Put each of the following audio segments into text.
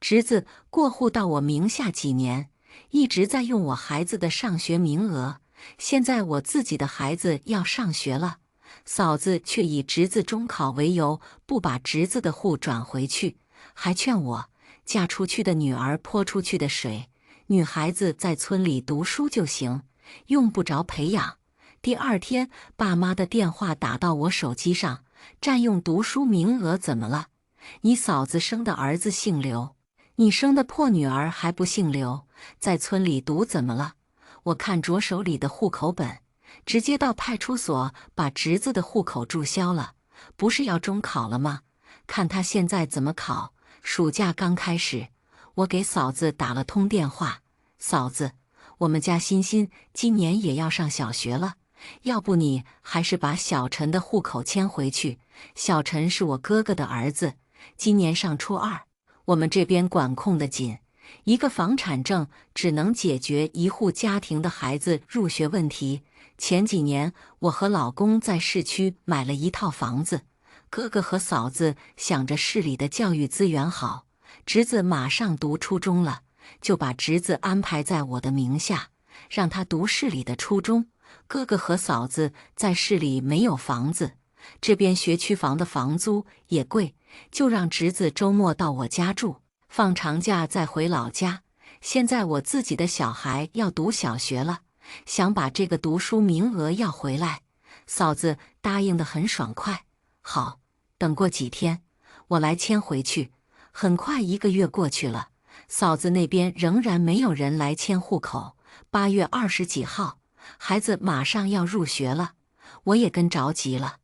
侄子过户到我名下几年，一直在用我孩子的上学名额。现在我自己的孩子要上学了，嫂子却以侄子中考为由，不把侄子的户转回去，还劝我嫁出去的女儿泼出去的水，女孩子在村里读书就行，用不着培养。第二天，爸妈的电话打到我手机上，占用读书名额怎么了？你嫂子生的儿子姓刘，你生的破女儿还不姓刘，在村里读怎么了？我看着手里的户口本，直接到派出所把侄子的户口注销了。不是要中考了吗？看他现在怎么考。暑假刚开始，我给嫂子打了通电话，嫂子，我们家欣欣今年也要上小学了，要不你还是把小陈的户口迁回去。小陈是我哥哥的儿子，今年上初二，我们这边管控得紧，一个房产证只能解决一户家庭的孩子入学问题。前几年我和老公在市区买了一套房子，哥哥和嫂子想着市里的教育资源好，侄子马上读初中了，就把侄子安排在我的名下，让他读市里的初中。哥哥和嫂子在市里没有房子，这边学区房的房租也贵，就让侄子周末到我家住，放长假再回老家。现在我自己的小孩要读小学了，想把这个读书名额要回来，嫂子答应得很爽快。好，等过几天我来迁回去。很快1个月过去了，嫂子那边仍然没有人来迁户口。8月20几号，孩子马上要入学了，我也跟着急了，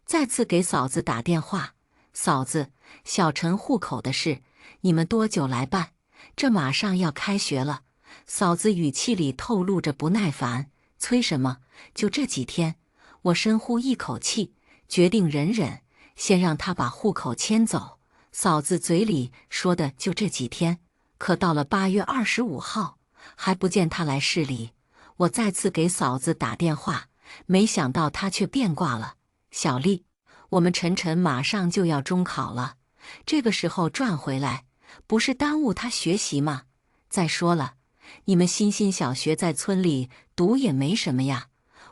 再次给嫂子打电话，嫂子，小陈户口的事，你们多久来办？这马上要开学了。嫂子语气里透露着不耐烦，催什么？就这几天。我深呼一口气，决定忍忍，先让他把户口迁走。嫂子嘴里说的就这几天，可到了8月25号，还不见他来市里。我再次给嫂子打电话，没想到他却变卦了。小丽，我们晨晨马上就要中考了，这个时候转回来，不是耽误他学习吗？再说了，你们欣欣小学在村里读也没什么呀。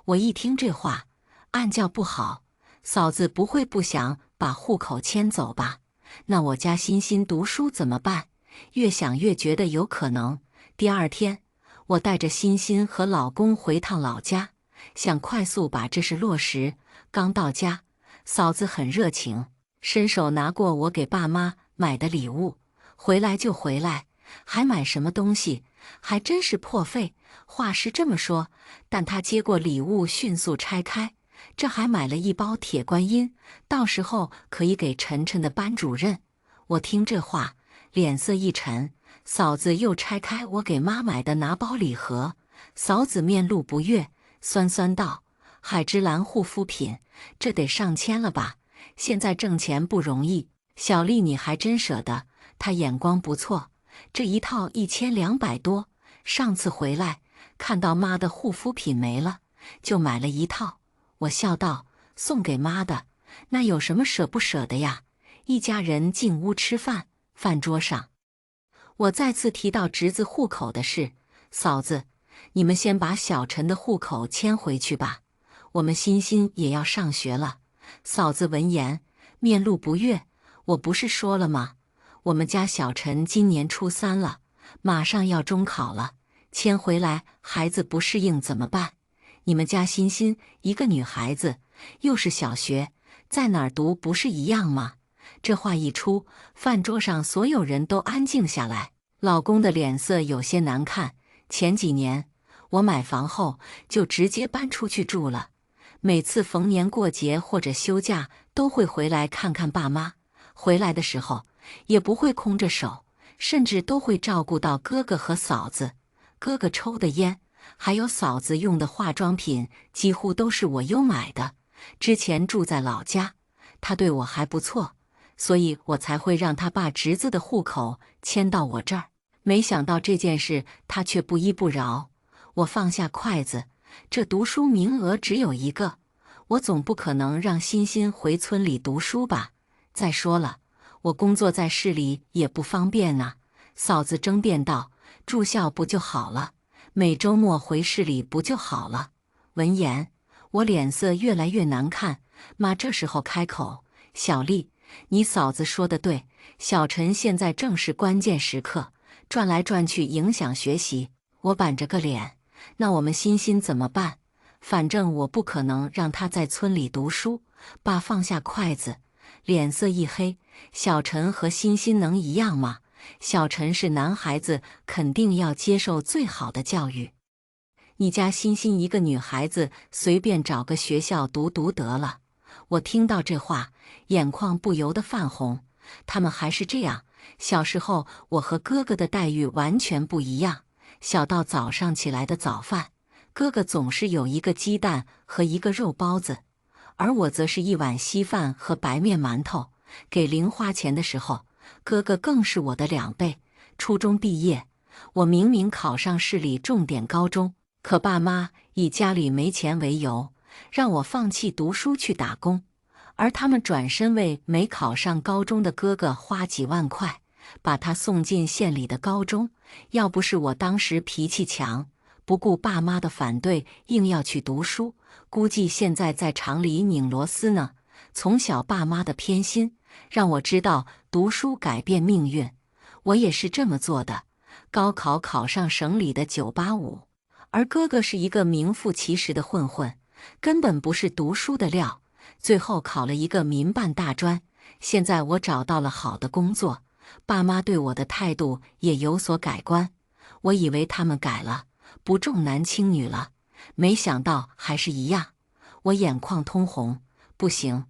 我一听这话，暗叫不好，嫂子不会不想把户口迁走吧？那我家欣欣读书怎么办？越想越觉得有可能。第二天，我带着欣欣和老公回趟老家，想快速把这事落实。刚到家，嫂子很热情，伸手拿过我给爸妈买的礼物，回来就回来，还买什么东西？还真是破费。话是这么说，但他接过礼物迅速拆开，这还买了一包铁观音，到时候可以给晨晨的班主任。我听这话，脸色一沉。嫂子又拆开我给妈买的拿包礼盒，嫂子面露不悦，酸酸道：“海之蓝护肤品，这得上千了吧？现在挣钱不容易。小丽你还真舍得，她眼光不错，这一套1200多。上次回来看到妈的护肤品没了，就买了一套。”我笑道：“送给妈的，那有什么舍不舍得呀？”一家人进屋吃饭，饭桌上，我再次提到侄子户口的事。嫂子，你们先把小陈的户口迁回去吧，我们欣欣也要上学了。嫂子闻言，面露不悦。我不是说了吗？我们家小陈今年初3了，马上要中考了，迁回来孩子不适应怎么办？你们家欣欣一个女孩子，又是小学，在哪儿读不是一样吗？这话一出，饭桌上所有人都安静下来。老公的脸色有些难看。前几年我买房后就直接搬出去住了，每次逢年过节或者休假都会回来看看爸妈，回来的时候也不会空着手，甚至都会照顾到哥哥和嫂子。哥哥抽的烟，还有嫂子用的化妆品，几乎都是我优买的。之前住在老家，他对我还不错，所以我才会让他把侄子的户口迁到我这儿。没想到这件事他却不依不饶。我放下筷子，这读书名额只有1个，我总不可能让欣欣回村里读书吧？再说了，我工作在市里也不方便啊。嫂子争辩道：“住校不就好了？每周末回市里不就好了？”闻言，我脸色越来越难看。妈这时候开口：“小丽，你嫂子说的对，小陈现在正是关键时刻，转来转去影响学习。”我板着个脸：“那我们欣欣怎么办？反正我不可能让他在村里读书。”爸放下筷子，脸色一黑：“小陈和欣欣能一样吗？小陈是男孩子，肯定要接受最好的教育。你家欣欣一个女孩子，随便找个学校读得了。”我听到这话，眼眶不由得泛红。他们还是这样。小时候，我和哥哥的待遇完全不一样。小到早上起来的早饭，哥哥总是有一个鸡蛋和一个肉包子，而我则是一碗稀饭和白面馒头。给零花钱的时候，哥哥更是我的2倍。初中毕业，我明明考上市里重点高中，可爸妈以家里没钱为由，让我放弃读书去打工，而他们转身为没考上高中的哥哥花几万块，把他送进县里的高中。要不是我当时脾气强，不顾爸妈的反对，硬要去读书，估计现在在厂里拧螺丝呢。从小爸妈的偏心，让我知道读书改变命运，我也是这么做的。高考考上省里的985，而哥哥是一个名副其实的混混，根本不是读书的料。最后考了一个民办大专，现在我找到了好的工作，爸妈对我的态度也有所改观。我以为他们改了，不重男轻女了，没想到还是一样。我眼眶通红，不行，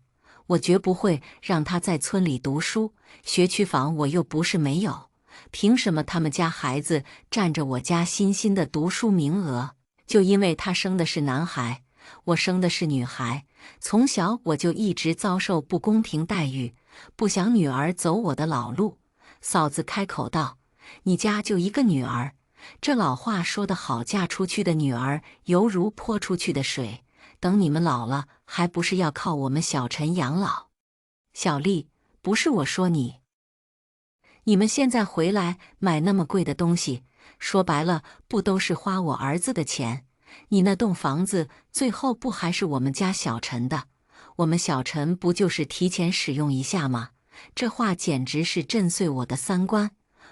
我绝不会让他在村里读书。学区房我又不是没有，凭什么他们家孩子占着我家欣欣的读书名额？就因为他生的是男孩，我生的是女孩，从小我就一直遭受不公平待遇，不想女儿走我的老路。嫂子开口道：“你家就一个女儿，这老话说得好，嫁出去的女儿犹如泼出去的水，等你们老了，还不是要靠我们小陈养老？”小丽，不是我说你，你们现在回来买那么贵的东西，说白了不都是花我儿子的钱？你那栋房子最后不还是我们家小陈的？我们小陈不就是提前使用一下吗？这话简直是震碎我的三观。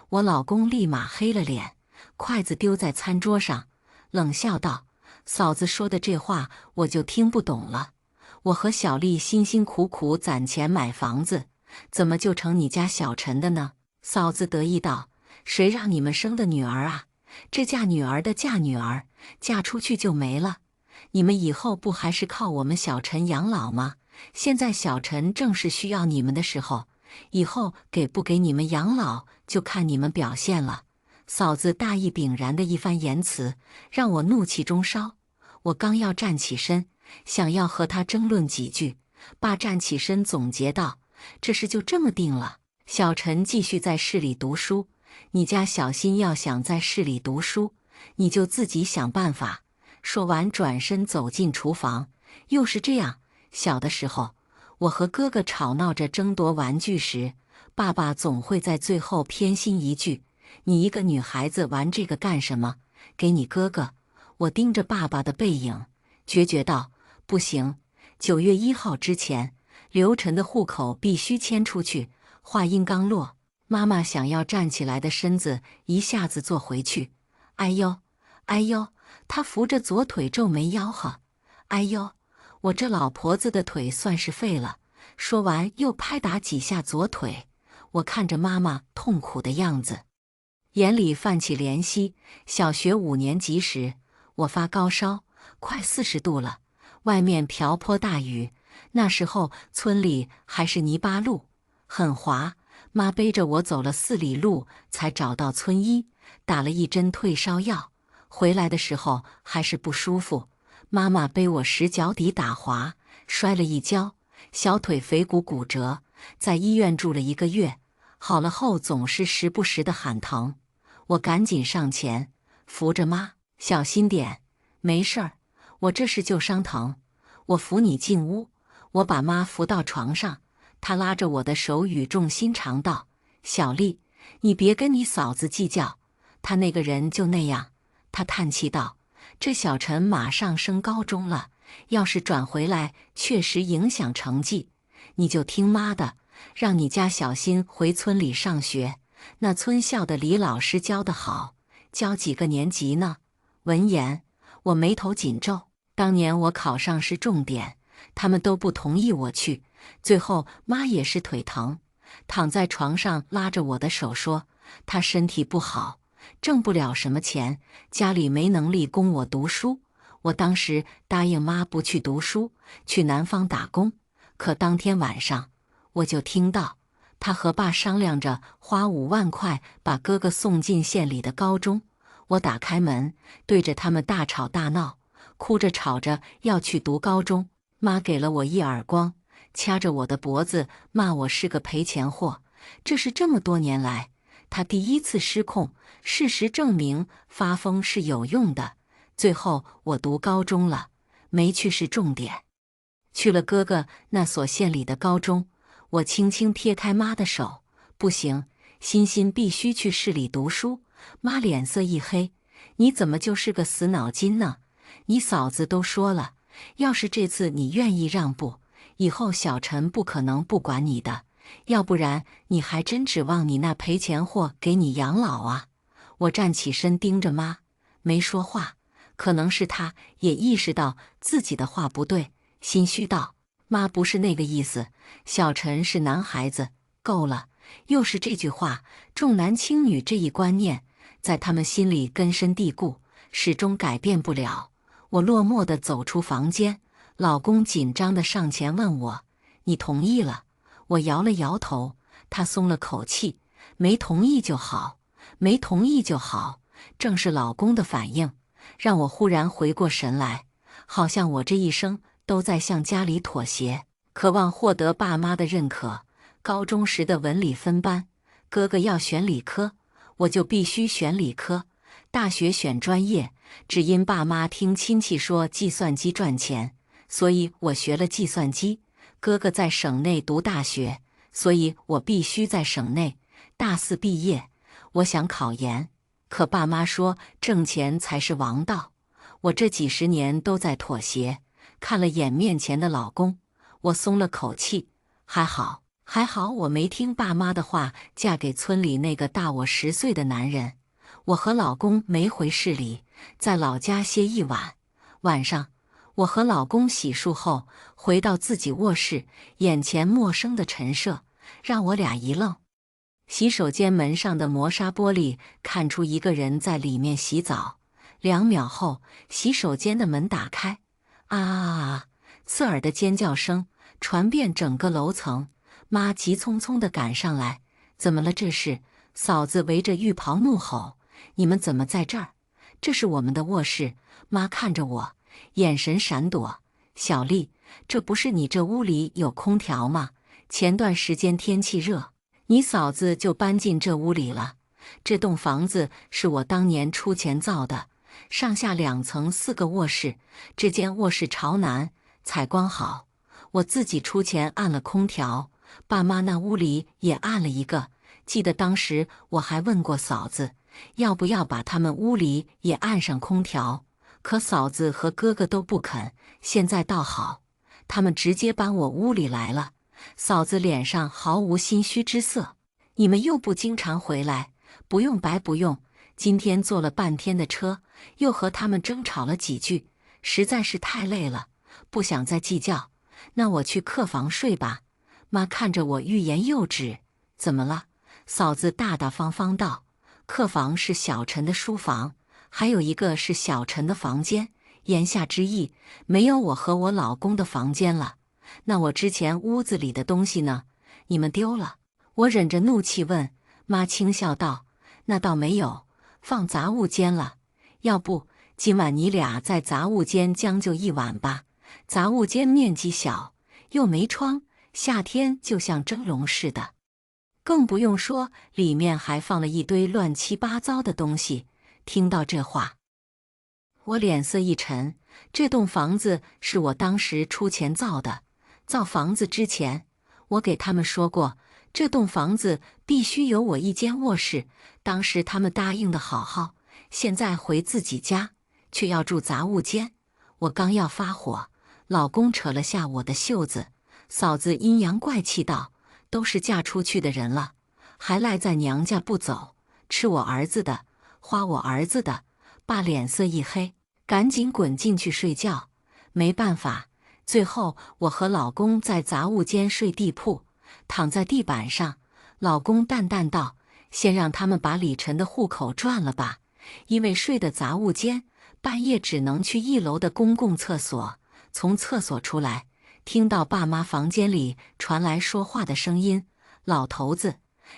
我老公立马黑了脸，筷子丢在餐桌上，冷笑道：“嫂子说的这话我就听不懂了。我和小丽辛辛苦苦攒钱买房子，怎么就成你家小陈的呢？”嫂子得意道：“谁让你们生的女儿啊？这嫁女儿的嫁女儿，嫁出去就没了。你们以后不还是靠我们小陈养老吗？现在小陈正是需要你们的时候，以后给不给你们养老，就看你们表现了。”嫂子大义凛然的一番言辞，让我怒气中烧。我刚要站起身，想要和他争论几句，爸站起身总结道：“这事就这么定了，小陈继续在市里读书，你家小新要想在市里读书，你就自己想办法。”说完转身走进厨房。又是这样，小的时候，我和哥哥吵闹着争夺玩具时，爸爸总会在最后偏心一句：“你一个女孩子玩这个干什么？给你哥哥。”我盯着爸爸的背影，决绝道：“不行，9月1号之前，刘晨的户口必须迁出去。”话音刚落，妈妈想要站起来的身子一下子坐回去。“哎呦，哎呦！”她扶着左腿皱眉吆喝：“哎呦，我这老婆子的腿算是废了。”说完又拍打几下左腿。我看着妈妈痛苦的样子，眼里泛起怜惜。小学5年级时，我发高烧，快40度了，外面瓢泼大雨。那时候村里还是泥巴路，很滑。妈背着我走了4里路，才找到村医，打了一针退烧药。回来的时候还是不舒服，妈妈背我使脚底打滑，摔了一跤，小腿腓骨骨折，在医院住了1个月。好了后总是时不时的喊疼，我赶紧上前扶着妈：“小心点，没事儿，我这是旧伤疼。”我扶你进屋，我把妈扶到床上，他拉着我的手，语重心长道：小丽，你别跟你嫂子计较，她那个人就那样。他叹气道：这小陈马上升高中了，要是转回来确实影响成绩，你就听妈的，让你家小新回村里上学。那村校的李老师教得好，教几个年级呢？闻言，我眉头紧皱。当年我考上是重点，他们都不同意我去。最后妈也是腿疼，躺在床上拉着我的手说，她身体不好，挣不了什么钱，家里没能力供我读书。我当时答应妈不去读书，去南方打工。可当天晚上，我就听到他和爸商量着花5万块把哥哥送进县里的高中。我打开门，对着他们大吵大闹，哭着吵着要去读高中。妈给了我一耳光，掐着我的脖子骂我是个赔钱货。这是这么多年来他第一次失控。事实证明发疯是有用的。最后我读高中了，没去是重点，去了哥哥那所县里的高中。我轻轻撇开妈的手，不行，欣欣必须去市里读书。妈脸色一黑，你怎么就是个死脑筋呢？你嫂子都说了，要是这次你愿意让步，以后小陈不可能不管你的，要不然你还真指望你那赔钱货给你养老啊？我站起身盯着妈，没说话。可能是他也意识到自己的话不对，心虚道：妈不是那个意思，小陈是男孩子，够了。又是这句话，重男轻女这一观念在他们心里根深蒂固，始终改变不了。我落寞地走出房间，老公紧张地上前问我：你同意了？我摇了摇头，他松了口气：没同意就好，没同意就好。正是老公的反应，让我忽然回过神来，好像我这一生都在向家里妥协，渴望获得爸妈的认可。高中时的文理分班，哥哥要选理科，我就必须选理科。大学选专业，只因爸妈听亲戚说计算机赚钱，所以我学了计算机。哥哥在省内读大学，所以我必须在省内。大4毕业，我想考研，可爸妈说挣钱才是王道。我这几十年都在妥协，看了眼面前的老公，我松了口气。还好我没听爸妈的话，嫁给村里那个大我10岁的男人。我和老公没回市里，在老家歇一晚。晚上，我和老公洗漱后回到自己卧室，眼前陌生的陈设让我俩一愣。洗手间门上的磨砂玻璃看出一个人在里面洗澡。2秒后，洗手间的门打开，啊！刺耳的尖叫声传遍整个楼层。妈急匆匆地赶上来，怎么了这是？嫂子围着浴袍怒吼：你们怎么在这儿？这是我们的卧室。妈看着我，眼神闪躲。小丽，这不是你这屋里有空调吗？前段时间天气热，你嫂子就搬进这屋里了。这栋房子是我当年出钱造的，上下2层4个卧室，这间卧室朝南，采光好，我自己出钱按了空调。爸妈那屋里也按了一个，记得当时我还问过嫂子，要不要把他们屋里也按上空调，可嫂子和哥哥都不肯。现在倒好，他们直接搬我屋里来了。嫂子脸上毫无心虚之色：你们又不经常回来，不用白不用。今天坐了半天的车，又和他们争吵了几句，实在是太累了，不想再计较。那我去客房睡吧。妈看着我欲言又止，怎么了？嫂子大大方方道：客房是小陈的书房，还有一个是小陈的房间，言下之意，没有我和我老公的房间了。那我之前屋子里的东西呢？你们丢了？我忍着怒气问。妈轻笑道：那倒没有，放杂物间了。要不今晚你俩在杂物间将就一晚吧？杂物间面积小，又没窗，夏天就像蒸笼似的，更不用说里面还放了一堆乱七八糟的东西。听到这话，我脸色一沉。这栋房子是我当时出钱造的，造房子之前，我给他们说过，这栋房子必须有我一间卧室，当时他们答应的好好，现在回自己家，却要住杂物间。我刚要发火，老公扯了下我的袖子，嫂子阴阳怪气道：“都是嫁出去的人了，还赖在娘家不走，吃我儿子的，花我儿子的。”爸脸色一黑，赶紧滚进去睡觉。没办法，最后我和老公在杂物间睡地铺，躺在地板上。老公淡淡道：“先让他们把李晨的户口转了吧，因为睡的杂物间，半夜只能去1楼的公共厕所。从厕所出来，听到爸妈房间里传来说话的声音：老头子，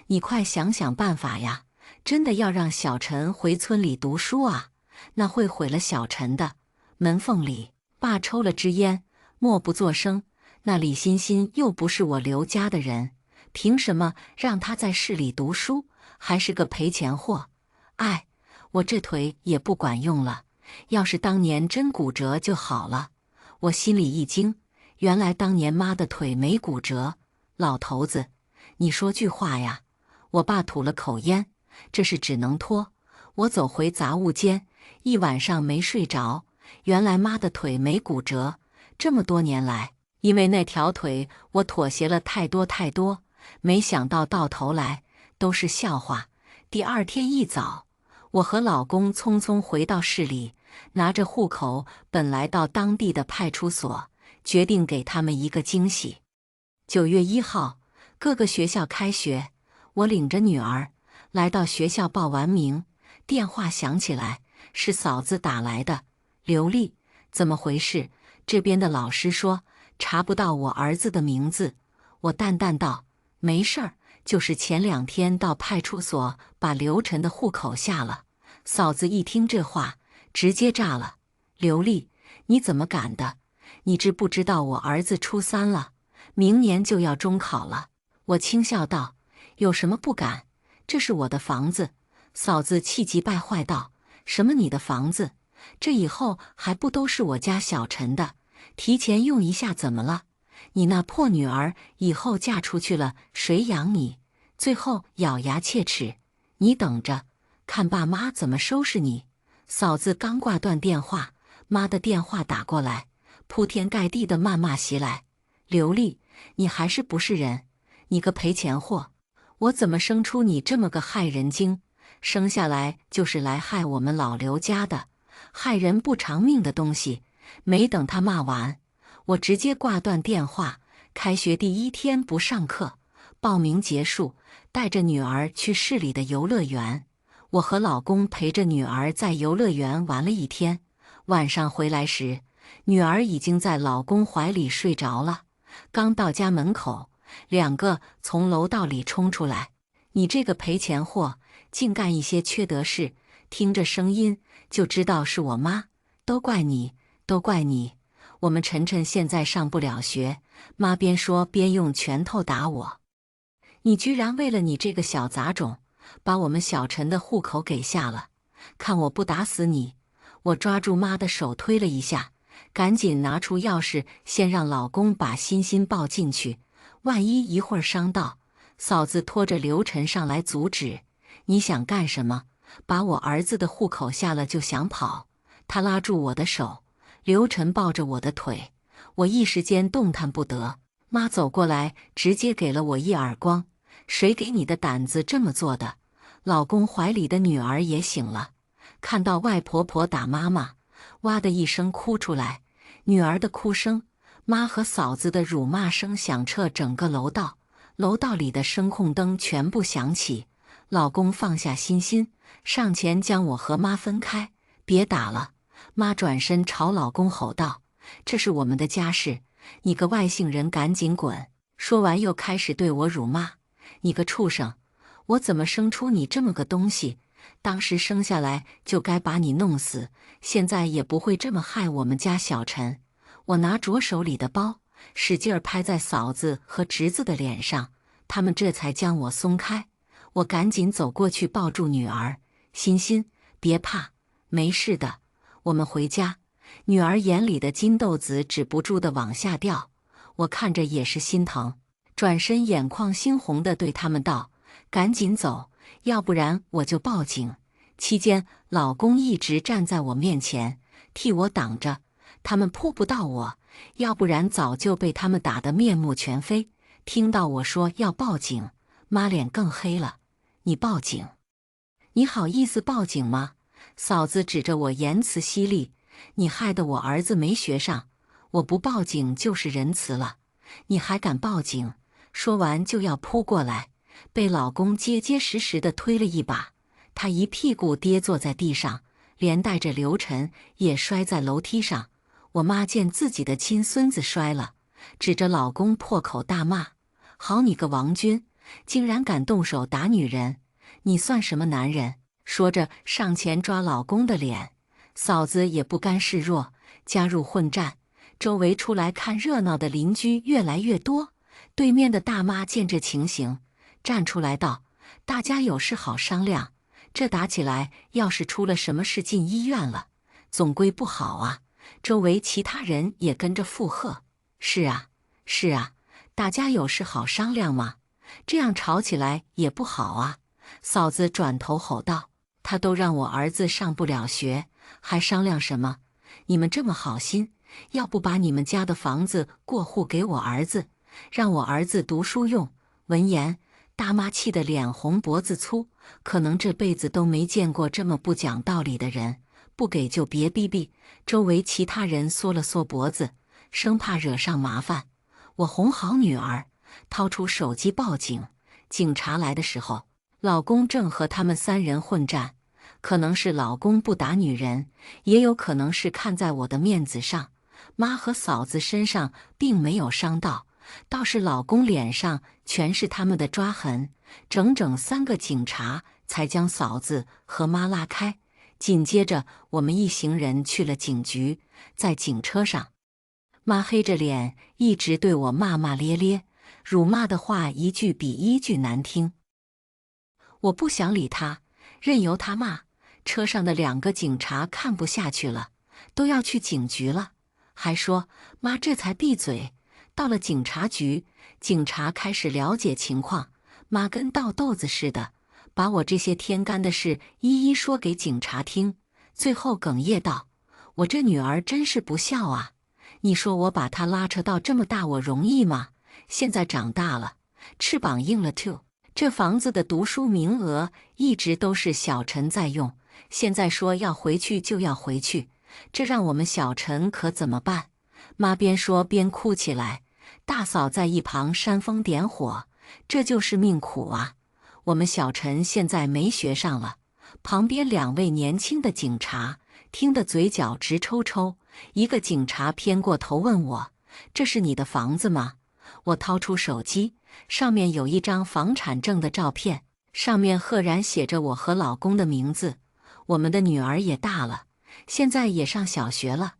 你快想想办法呀！真的要让小陈回村里读书啊？那会毁了小陈的。”门缝里，爸抽了支烟，默不作声。那李欣欣又不是我刘家的人，凭什么让她在市里读书？还是个赔钱货。哎，我这腿也不管用了，要是当年真骨折就好了。我心里一惊，原来当年妈的腿没骨折。老头子，你说句话呀！我爸吐了口烟，这事只能拖。我走回杂物间，一晚上没睡着。原来妈的腿没骨折，这么多年来，因为那条腿我妥协了太多，没想到到头来都是笑话。第二天一早，我和老公匆匆回到市里，拿着户口本来到当地的派出所，决定给他们一个惊喜。9月1号，各个学校开学，我领着女儿来到学校报完名，电话响起来，是嫂子打来的。刘丽，怎么回事？这边的老师说查不到我儿子的名字。我淡淡道：“没事儿，就是前2天到派出所把刘晨的户口下了。”嫂子一听这话，直接炸了：“刘丽，你怎么敢的？你知不知道我儿子初3了，明年就要中考了？”我轻笑道：“有什么不敢？这是我的房子。”嫂子气急败坏道：“什么你的房子？这以后还不都是我家小陈的？提前用一下怎么了？你那破女儿以后嫁出去了，谁养你？”最后咬牙切齿：“你等着，看爸妈怎么收拾你！”嫂子刚挂断电话，妈的电话打过来，铺天盖地的谩骂袭来：“刘丽，你还是不是人？你个赔钱货！我怎么生出你这么个害人精？生下来就是来害我们老刘家的！害人不偿命的东西！”没等他骂完，我直接挂断电话。开学第1天不上课，报名结束，带着女儿去市里的游乐园。我和老公陪着女儿在游乐园玩了1天。晚上回来时，女儿已经在老公怀里睡着了。刚到家门口，2个从楼道里冲出来：“你这个赔钱货，净干一些缺德事！”听着声音就知道是我妈。都怪你，都怪你！我们晨晨现在上不了学，妈边说边用拳头打我。你居然为了你这个小杂种，把我们小陈的户口给下了！看我不打死你！我抓住妈的手推了一下，赶紧拿出钥匙，先让老公把欣欣抱进去，万一一会儿伤到。嫂子拖着刘晨上来阻止：“你想干什么？把我儿子的户口下了就想跑？”他拉住我的手，刘晨抱着我的腿，我一时间动弹不得。妈走过来，直接给了我一耳光：“谁给你的胆子这么做的？”老公怀里的女儿也醒了，看到外婆婆打妈妈，哇的一声哭出来。女儿的哭声，妈和嫂子的辱骂声响彻整个楼道，楼道里的声控灯全部响起。老公放下欣欣，上前将我和妈分开：“别打了！”妈转身朝老公吼道：“这是我们的家事，你个外姓人赶紧滚！”说完又开始对我辱骂：“你个畜生！我怎么生出你这么个东西？当时生下来就该把你弄死，现在也不会这么害我们家小陈。”我拿着手里的包，使劲儿拍在嫂子和侄子的脸上，他们这才将我松开。我赶紧走过去抱住女儿：“欣欣，别怕，没事的。我们回家。”女儿眼里的金豆子止不住地往下掉，我看着也是心疼。转身眼眶猩红地对他们道：“赶紧走，要不然我就报警。”期间，老公一直站在我面前，替我挡着，他们扑不到我，要不然早就被他们打得面目全非。听到我说要报警，妈脸更黑了。你报警？你好意思报警吗？嫂子指着我，言辞犀利。你害得我儿子没学上，我不报警就是仁慈了，你还敢报警？说完就要扑过来，被老公结结实实地推了一把，他一屁股跌坐在地上，连带着刘晨也摔在楼梯上。我妈见自己的亲孙子摔了，指着老公破口大骂：“好你个王军，竟然敢动手打女人，你算什么男人？”说着上前抓老公的脸。嫂子也不甘示弱，加入混战。周围出来看热闹的邻居越来越多。对面的大妈见这情形，站出来道：“大家有事好商量，这打起来要是出了什么事进医院了，总归不好啊。”周围其他人也跟着附和：“是啊，是啊，大家有事好商量嘛，这样吵起来也不好啊。”嫂子转头吼道：“他都让我儿子上不了学，还商量什么？你们这么好心，要不把你们家的房子过户给我儿子，让我儿子读书用。”闻言，大妈气得脸红脖子粗，可能这辈子都没见过这么不讲道理的人。不给就别逼逼。周围其他人缩了缩脖子，生怕惹上麻烦。我哄好女儿，掏出手机报警。警察来的时候，老公正和他们3人混战。可能是老公不打女人，也有可能是看在我的面子上，妈和嫂子身上并没有伤到，倒是老公脸上全是他们的抓痕。整整3个警察才将嫂子和妈拉开。紧接着，我们一行人去了警局。在警车上，妈黑着脸一直对我骂骂咧咧，辱骂的话一句比一句难听。我不想理他，任由他骂。车上的2个警察看不下去了，都要去警局了，还说妈这才闭嘴。到了警察局，警察开始了解情况，妈跟倒豆子似的，把我这些天干的事一一说给警察听，最后哽咽道：“我这女儿真是不孝啊！你说我把她拉扯到这么大，我容易吗？现在长大了，翅膀硬了 too。这房子的读书名额一直都是小陈在用，现在说要回去就要回去，这让我们小陈可怎么办？”妈边说边哭起来，大嫂在一旁煽风点火：“这就是命苦啊！我们小陈现在没学上了。”旁边2位年轻的警察听得嘴角直抽抽。一个警察偏过头问我：“这是你的房子吗？”我掏出手机，上面有一张房产证的照片，上面赫然写着我和老公的名字。我们的女儿也大了，现在也上小学了，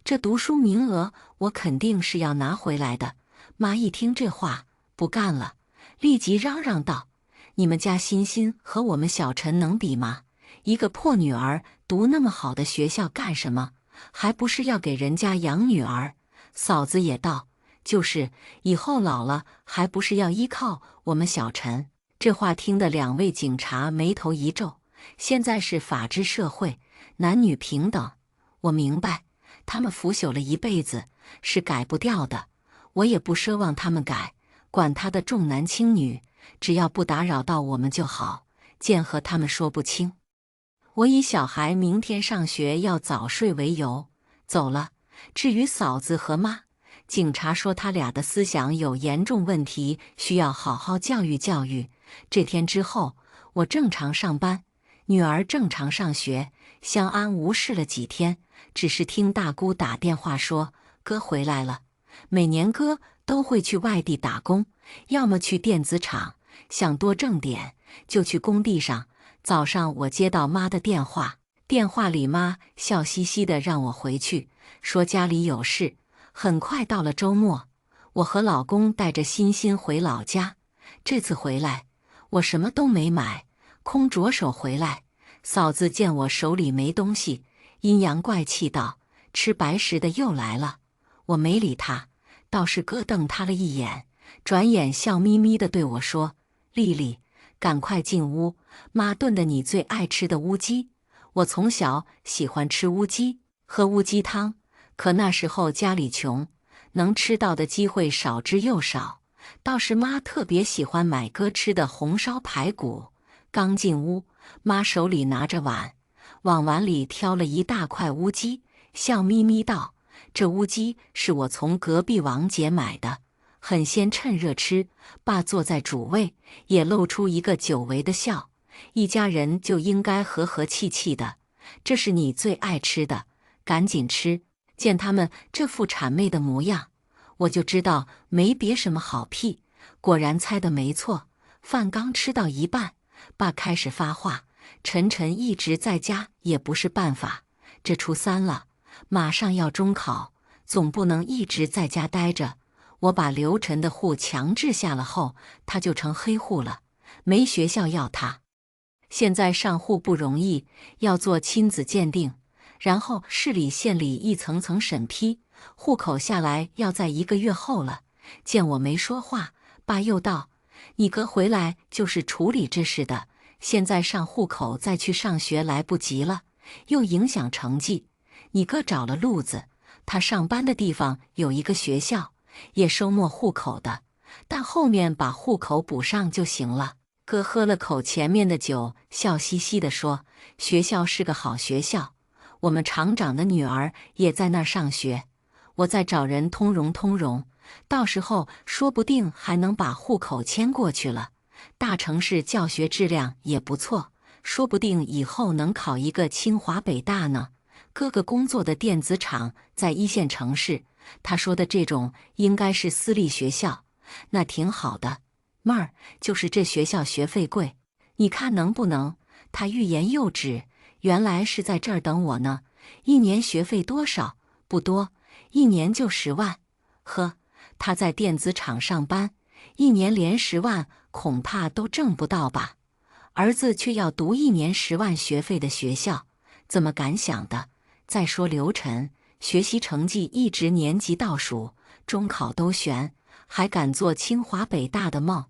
这读书名额我肯定是要拿回来的。妈一听这话，不干了，立即嚷嚷道：“你们家欣欣和我们小陈能比吗？一个破女儿读那么好的学校干什么？还不是要给人家养女儿？”嫂子也道：“就是，以后老了还不是要依靠我们小陈？”这话听得2位警察眉头一皱。现在是法治社会，男女平等，我明白，他们腐朽了一辈子是改不掉的，我也不奢望他们改，管他的重男轻女，只要不打扰到我们就好，见和他们说不清。我以小孩明天上学要早睡为由走了。至于嫂子和妈，警察说他俩的思想有严重问题，需要好好教育教育。这天之后，我正常上班，女儿正常上学，相安无事了几天。只是听大姑打电话说哥回来了。每年哥都会去外地打工，要么去电子厂，想多挣点就去工地上。早上我接到妈的电话，电话里妈笑嘻嘻的让我回去，说家里有事。很快到了周末，我和老公带着欣欣回老家。这次回来，我什么都没买，空着手回来。嫂子见我手里没东西，阴阳怪气道：“吃白食的又来了。”我没理他，倒是哥瞪他了一眼，转眼笑眯眯地对我说：丽丽，赶快进屋，妈炖的你最爱吃的乌鸡。我从小喜欢吃乌鸡，喝乌鸡汤，可那时候家里穷，能吃到的机会少之又少。倒是妈特别喜欢买哥吃的红烧排骨。刚进屋，妈手里拿着碗，往碗里挑了一大块乌鸡，笑眯眯道：这乌鸡是我从隔壁王姐买的，很鲜，趁热吃。爸坐在主位，也露出一个久违的笑。一家人就应该和和气气的，这是你最爱吃的，赶紧吃。见他们这副谄媚的模样，我就知道没别什么好屁。果然猜得没错，饭刚吃到一半，爸开始发话：晨晨一直在家也不是办法，这初三了，马上要中考，总不能一直在家待着。我把刘晨的户强制下了后，他就成黑户了，没学校要他。现在上户不容易，要做亲子鉴定，然后市里县里一层层审批，户口下来要在1个月后了。见我没说话，爸又道：你哥回来就是处理这事的，现在上户口再去上学来不及了，又影响成绩。你哥找了路子，他上班的地方有一个学校，也收没户口的，但后面把户口补上就行了。哥喝了口前面的酒，笑嘻嘻地说：学校是个好学校，我们厂长的女儿也在那儿上学，我再找人通融通融，到时候说不定还能把户口迁过去了。大城市教学质量也不错，说不定以后能考一个清华北大呢。哥哥工作的电子厂在1线城市，他说的这种应该是私立学校，那挺好的。妹儿，就是这学校学费贵，你看能不能？他欲言又止，原来是在这儿等我呢。1年学费多少？不多，1年就10万。呵，他在电子厂上班，1年连10万恐怕都挣不到吧？儿子却要读1年10万学费的学校，怎么敢想的？再说刘晨，学习成绩一直年级倒数，中考都悬，还敢做清华北大的梦？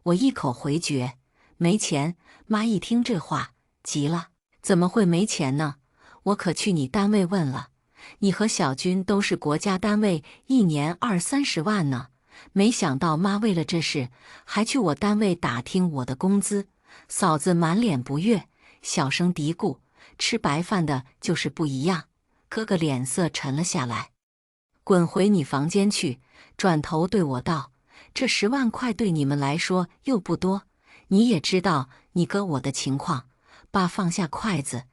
我一口回绝，没钱。妈一听这话，急了：怎么会没钱呢？我可去你单位问了，你和小军都是国家单位，1年20-30万呢。没想到妈为了这事，还去我单位打听我的工资。嫂子满脸不悦，小声嘀咕：吃白饭的就是不一样。哥哥脸色沉了下来，滚回你房间去，转头对我道：这10万块对你们来说又不多，你也知道你哥我的情况。爸放下筷子：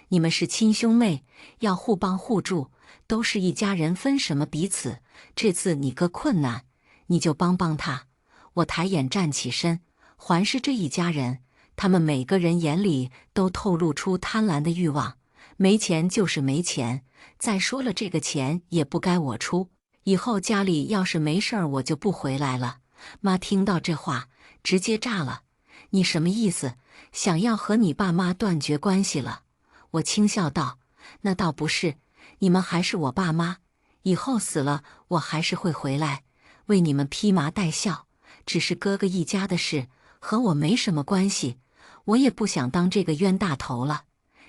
你们是亲兄妹，要互帮互助，都是一家人，分什么彼此？这次你哥困难，你就帮帮他。我抬眼站起身，环视这一家人，他们每个人眼里都透露出贪婪的欲望。没钱就是没钱，再说了，这个钱也不该我出。以后家里要是没事儿，我就不回来了。妈听到这话，直接炸了：你什么意思？想要和你爸妈断绝关系了？我轻笑道：那倒不是，你们还是我爸妈，以后死了我还是会回来，为你们披麻戴孝。只是哥哥一家的事，和我没什么关系，我也不想当这个冤大头了。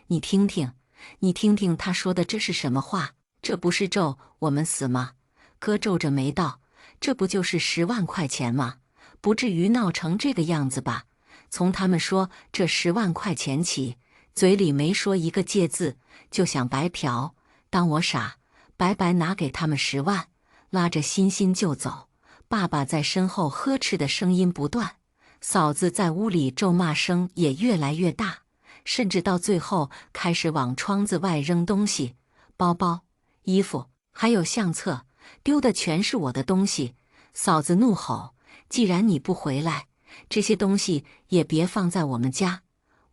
你听听，你听听他说的这是什么话？这不是咒我们死吗？哥皱着眉道：这不就是10万块钱吗？不至于闹成这个样子吧？从他们说这10万块钱起，嘴里没说一个借字，就想白嫖，当我傻，白白拿给他们10万，拉着欣欣就走。爸爸在身后呵斥的声音不断，嫂子在屋里咒骂声也越来越大，甚至到最后开始往窗子外扔东西，包包、衣服还有相册，丢的全是我的东西。嫂子怒吼：既然你不回来，这些东西也别放在我们家。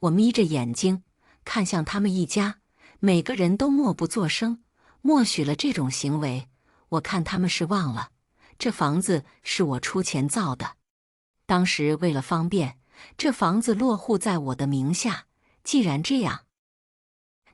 我眯着眼睛看向他们一家，每个人都默不作声，默许了这种行为。我看他们是忘了，这房子是我出钱造的，当时为了方便，这房子落户在我的名下。既然这样，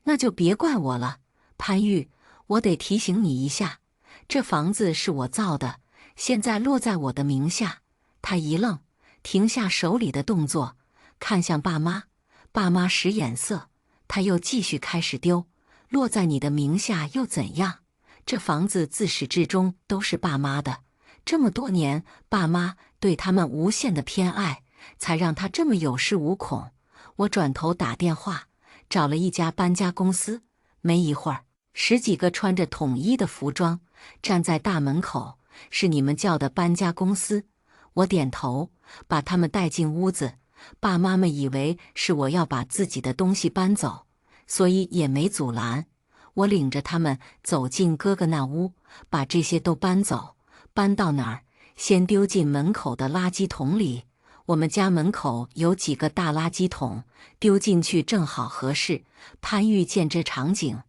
那就别怪我了。潘玉，我得提醒你一下，这房子是我造的，现在落在我的名下。他一愣，停下手里的动作，看向爸妈。爸妈使眼色，他又继续开始丢。落在你的名下又怎样？这房子自始至终都是爸妈的，这么多年，爸妈对他们无限的偏爱，才让他这么有恃无恐。我转头打电话，找了一家搬家公司。没一会儿，10几个穿着统一的服装站在大门口。是你们叫的搬家公司？我点头，把他们带进屋子。爸妈们以为是我要把自己的东西搬走，所以也没阻拦。我领着他们走进哥哥那屋，把这些都搬走。搬到哪儿？先丢进门口的垃圾桶里。我们家门口有几个大垃圾桶，丢进去正好合适。潘玉见这场景，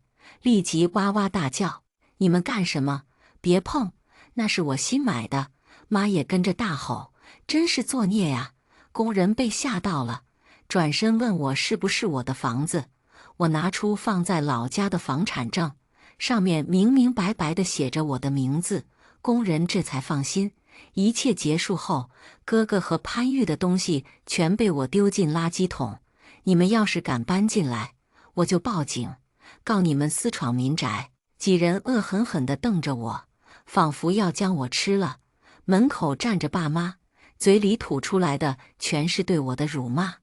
立即哇哇大叫：“你们干什么？别碰！那是我新买的！”妈也跟着大吼：“真是作孽呀！”工人被吓到了，转身问我是不是我的房子。我拿出放在老家的房产证，上面明明白白地写着我的名字。工人这才放心。一切结束后，哥哥和潘玉的东西全被我丢进垃圾桶。你们要是敢搬进来，我就报警，告你们私闯民宅。几人恶狠狠地瞪着我，仿佛要将我吃了。门口站着爸妈，嘴里吐出来的全是对我的辱骂。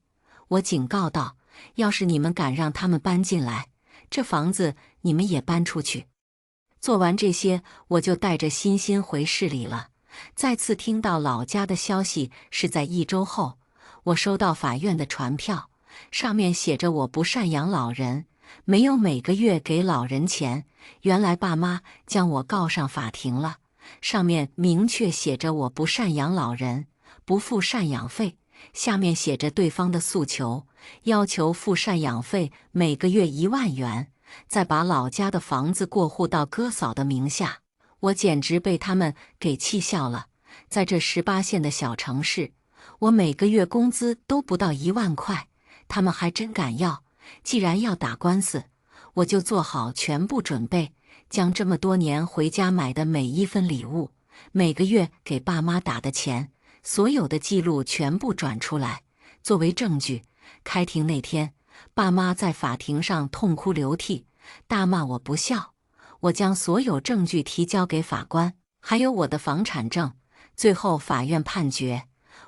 我警告道：“要是你们敢让他们搬进来，这房子你们也搬出去。”做完这些，我就带着欣欣回市里了。再次听到老家的消息是在1周后，我收到法院的传票，上面写着我不赡养老人，没有每个月给老人钱。原来爸妈将我告上法庭了，上面明确写着我不赡养老人，不付赡养费。下面写着对方的诉求，要求付赡养费每个月1万元，再把老家的房子过户到哥嫂的名下。我简直被他们给气笑了。在这18线的小城市，我每个月工资都不到1万块，他们还真敢要。既然要打官司，我就做好全部准备，将这么多年回家买的每一份礼物，每个月给爸妈打的钱，所有的记录全部转出来，作为证据。开庭那天，爸妈在法庭上痛哭流涕，大骂我不孝。我将所有证据提交给法官，还有我的房产证。最后法院判决，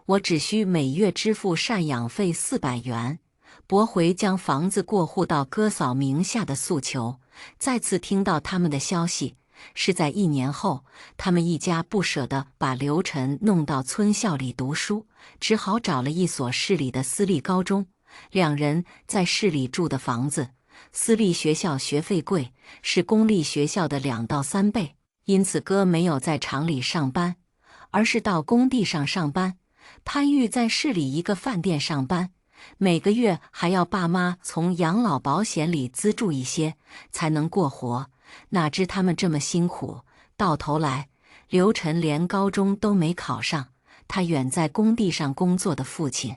我只需每月支付赡养费400元，驳回将房子过户到哥嫂名下的诉求。再次听到他们的消息，是在1年后。他们一家不舍得把刘晨弄到村校里读书，只好找了一所市里的私立高中。2人在市里住的房子，私立学校学费贵，是公立学校的2到3倍，因此哥没有在厂里上班，而是到工地上上班。潘玉在市里一个饭店上班，每个月还要爸妈从养老保险里资助一些，才能过活。哪知他们这么辛苦，到头来刘晨连高中都没考上。他远在工地上工作的父亲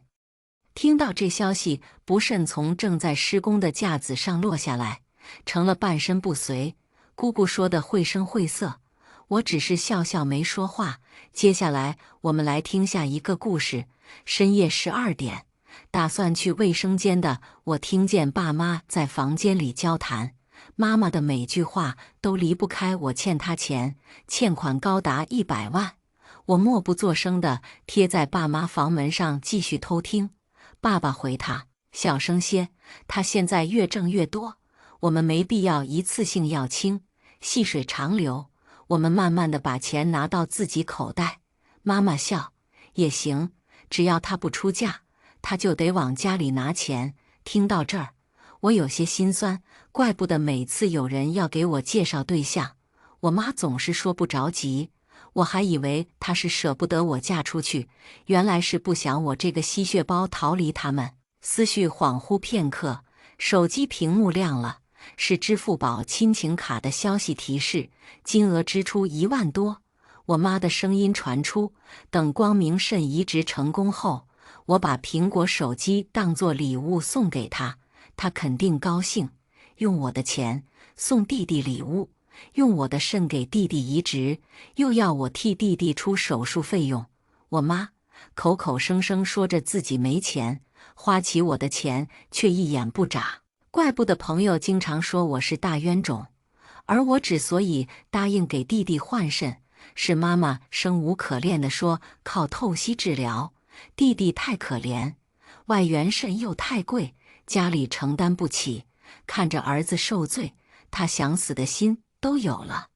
听到这消息，不慎从正在施工的架子上落下来，成了半身不遂。姑姑说得绘声绘色，我只是笑笑没说话。接下来我们来听下一个故事。深夜12点，打算去卫生间的我听见爸妈在房间里交谈，妈妈的每句话都离不开我欠她钱，欠款高达100万。我默不作声地贴在爸妈房门上继续偷听。爸爸回他：“小声些，他现在越挣越多，我们没必要一次性要清，细水长流，我们慢慢地把钱拿到自己口袋。”妈妈笑：“也行，只要他不出嫁，他就得往家里拿钱。”听到这儿，我有些心酸，怪不得每次有人要给我介绍对象，我妈总是说不着急。我还以为她是舍不得我嫁出去，原来是不想我这个吸血包逃离他们。思绪恍惚片刻，手机屏幕亮了，是支付宝亲情卡的消息提示，金额支出1万多。我妈的声音传出：“等光明肾移植成功后，我把苹果手机当作礼物送给她，她肯定高兴。用我的钱送弟弟礼物，用我的肾给弟弟移植，又要我替弟弟出手术费用。我妈口口声声说着自己没钱，花起我的钱却一眼不眨。怪不得朋友经常说我是大冤种。而我之所以答应给弟弟换肾，是妈妈生无可恋地说靠透析治疗，弟弟太可怜，外源肾又太贵，家里承担不起，看着儿子受罪，他想死的心都有了。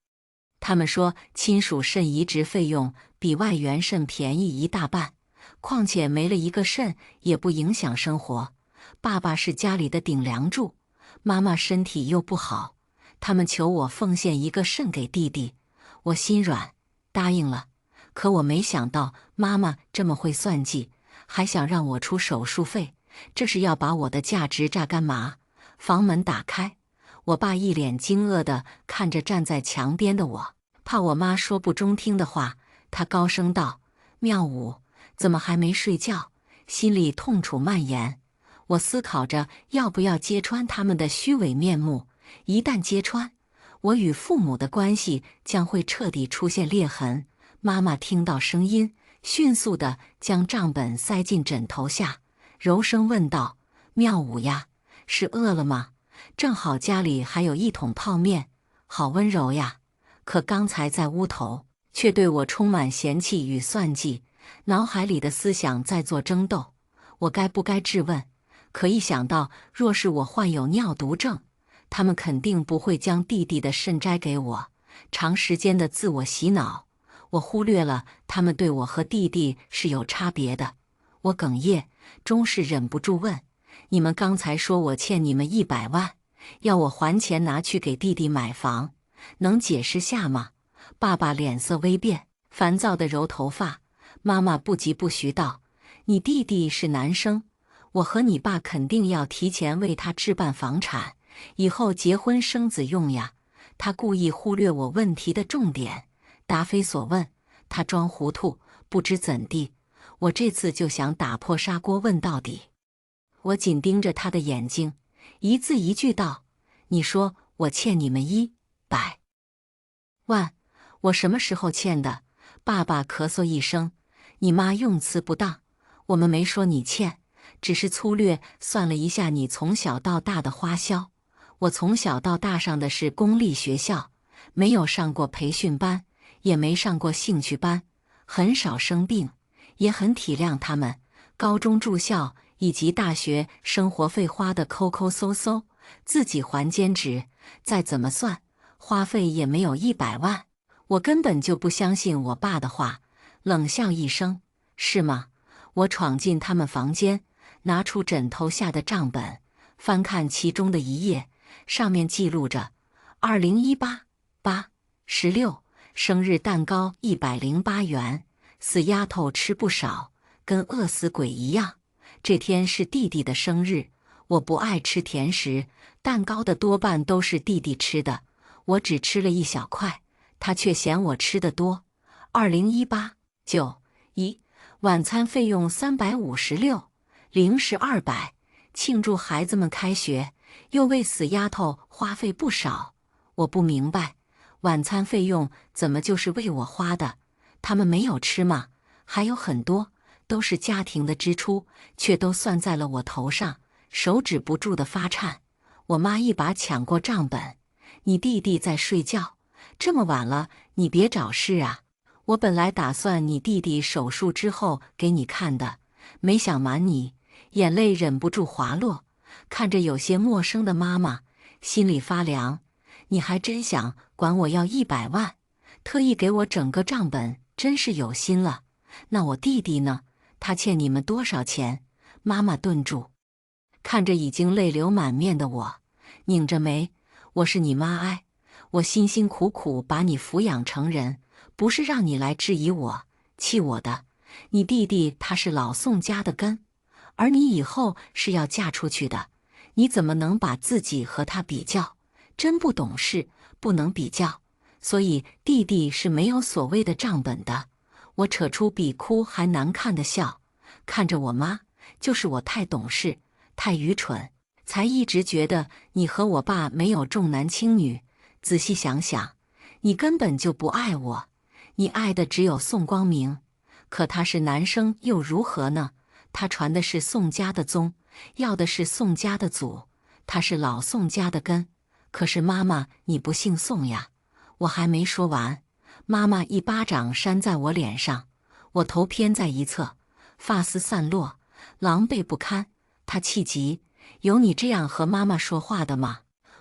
他们说亲属肾移植费用比外源肾便宜一大半，况且没了一个肾也不影响生活。爸爸是家里的顶梁柱，妈妈身体又不好，他们求我奉献一个肾给弟弟，我心软，答应了。可我没想到妈妈这么会算计，还想让我出手术费，这是要把我的价值榨干嘛？房门打开，我爸一脸惊愕地看着站在墙边的我，怕我妈说不中听的话，他高声道：妙武，怎么还没睡觉？心里痛楚蔓延。我思考着要不要揭穿他们的虚伪面目，一旦揭穿，我与父母的关系将会彻底出现裂痕。妈妈听到声音，迅速地将账本塞进枕头下，柔声问道：妙武呀，是饿了吗？正好家里还有一桶泡面，好温柔呀。可刚才在屋头，却对我充满嫌弃与算计，脑海里的思想在做争斗，我该不该质问？可一想到若是我患有尿毒症，他们肯定不会将弟弟的肾摘给我。长时间的自我洗脑，我忽略了他们对我和弟弟是有差别的。我哽咽，终是忍不住问：你们刚才说我欠你们100万，要我还钱拿去给弟弟买房，能解释下吗？爸爸脸色微变，烦躁地揉头发。妈妈不疾不徐道：你弟弟是男生，我和你爸肯定要提前为他置办房产，以后结婚生子用呀。他故意忽略我问题的重点，答非所问。他装糊涂，不知怎地。我这次就想打破砂锅问到底。我紧盯着他的眼睛，一字一句道：你说我欠你们100万，我什么时候欠的？爸爸咳嗽一声：你妈用词不当，我们没说你欠，只是粗略算了一下你从小到大的花销。我从小到大上的是公立学校，没有上过培训班，也没上过兴趣班，很少生病，也很体谅他们。高中住校以及大学生活费花的抠抠搜搜，自己还兼职，再怎么算，花费也没有100万。我根本就不相信我爸的话，冷笑一声：是吗？我闯进他们房间，拿出枕头下的账本，翻看其中的一页，上面记录着2018-8-16生日蛋糕108元，死丫头吃不少，跟饿死鬼一样。这天是弟弟的生日，我不爱吃甜食，蛋糕的多半都是弟弟吃的，我只吃了一小块，他却嫌我吃得多。2018-9-1晚餐费用356，零食200，庆祝孩子们开学，又为死丫头花费不少。我不明白，晚餐费用怎么就是为我花的？他们没有吃吗？还有很多都是家庭的支出，却都算在了我头上，手指不住地发颤。我妈一把抢过账本：你弟弟在睡觉，这么晚了，你别找事啊。我本来打算你弟弟手术之后给你看的，没想瞒你。眼泪忍不住滑落，看着有些陌生的妈妈，心里发凉。你还真想管我要100万，特意给我整个账本，真是有心了。那我弟弟呢？他欠你们多少钱？妈妈顿住，看着已经泪流满面的我，拧着眉：我是你妈哀，我辛辛苦苦把你抚养成人，不是让你来质疑我、气我的。你弟弟他是老宋家的根，而你以后是要嫁出去的，你怎么能把自己和他比较？真不懂事，不能比较。所以弟弟是没有所谓的账本的。我扯出比哭还难看的笑，看着我妈，就是我太懂事，太愚蠢，才一直觉得你和我爸没有重男轻女，仔细想想，你根本就不爱我，你爱的只有宋光明。可他是男生又如何呢？他传的是宋家的宗，要的是宋家的祖，他是老宋家的根。可是妈妈，你不姓宋呀！我还没说完，妈妈一巴掌扇在我脸上，我头偏在一侧，发丝散落，狼狈不堪。她气急：有你这样和妈妈说话的吗？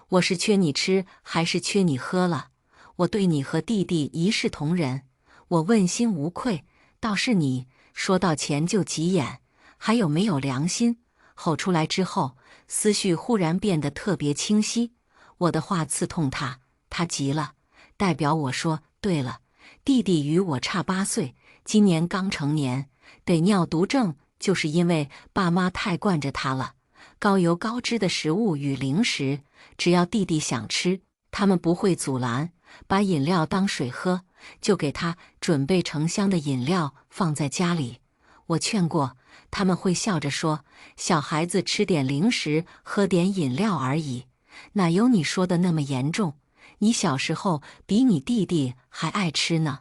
我是缺你吃还是缺你喝了？我对你和弟弟一视同仁，我问心无愧。倒是你，说到钱就急眼，还有没有良心？吼出来之后，思绪忽然变得特别清晰。我的话刺痛他，他急了，代表我说：对了，弟弟与我差8岁，今年刚成年，得尿毒症，就是因为爸妈太惯着他了。高油高脂的食物与零食，只要弟弟想吃，他们不会阻拦，把饮料当水喝，就给他准备成箱的饮料放在家里。我劝过，他们会笑着说：小孩子吃点零食，喝点饮料而已，哪有你说的那么严重？你小时候比你弟弟还爱吃呢。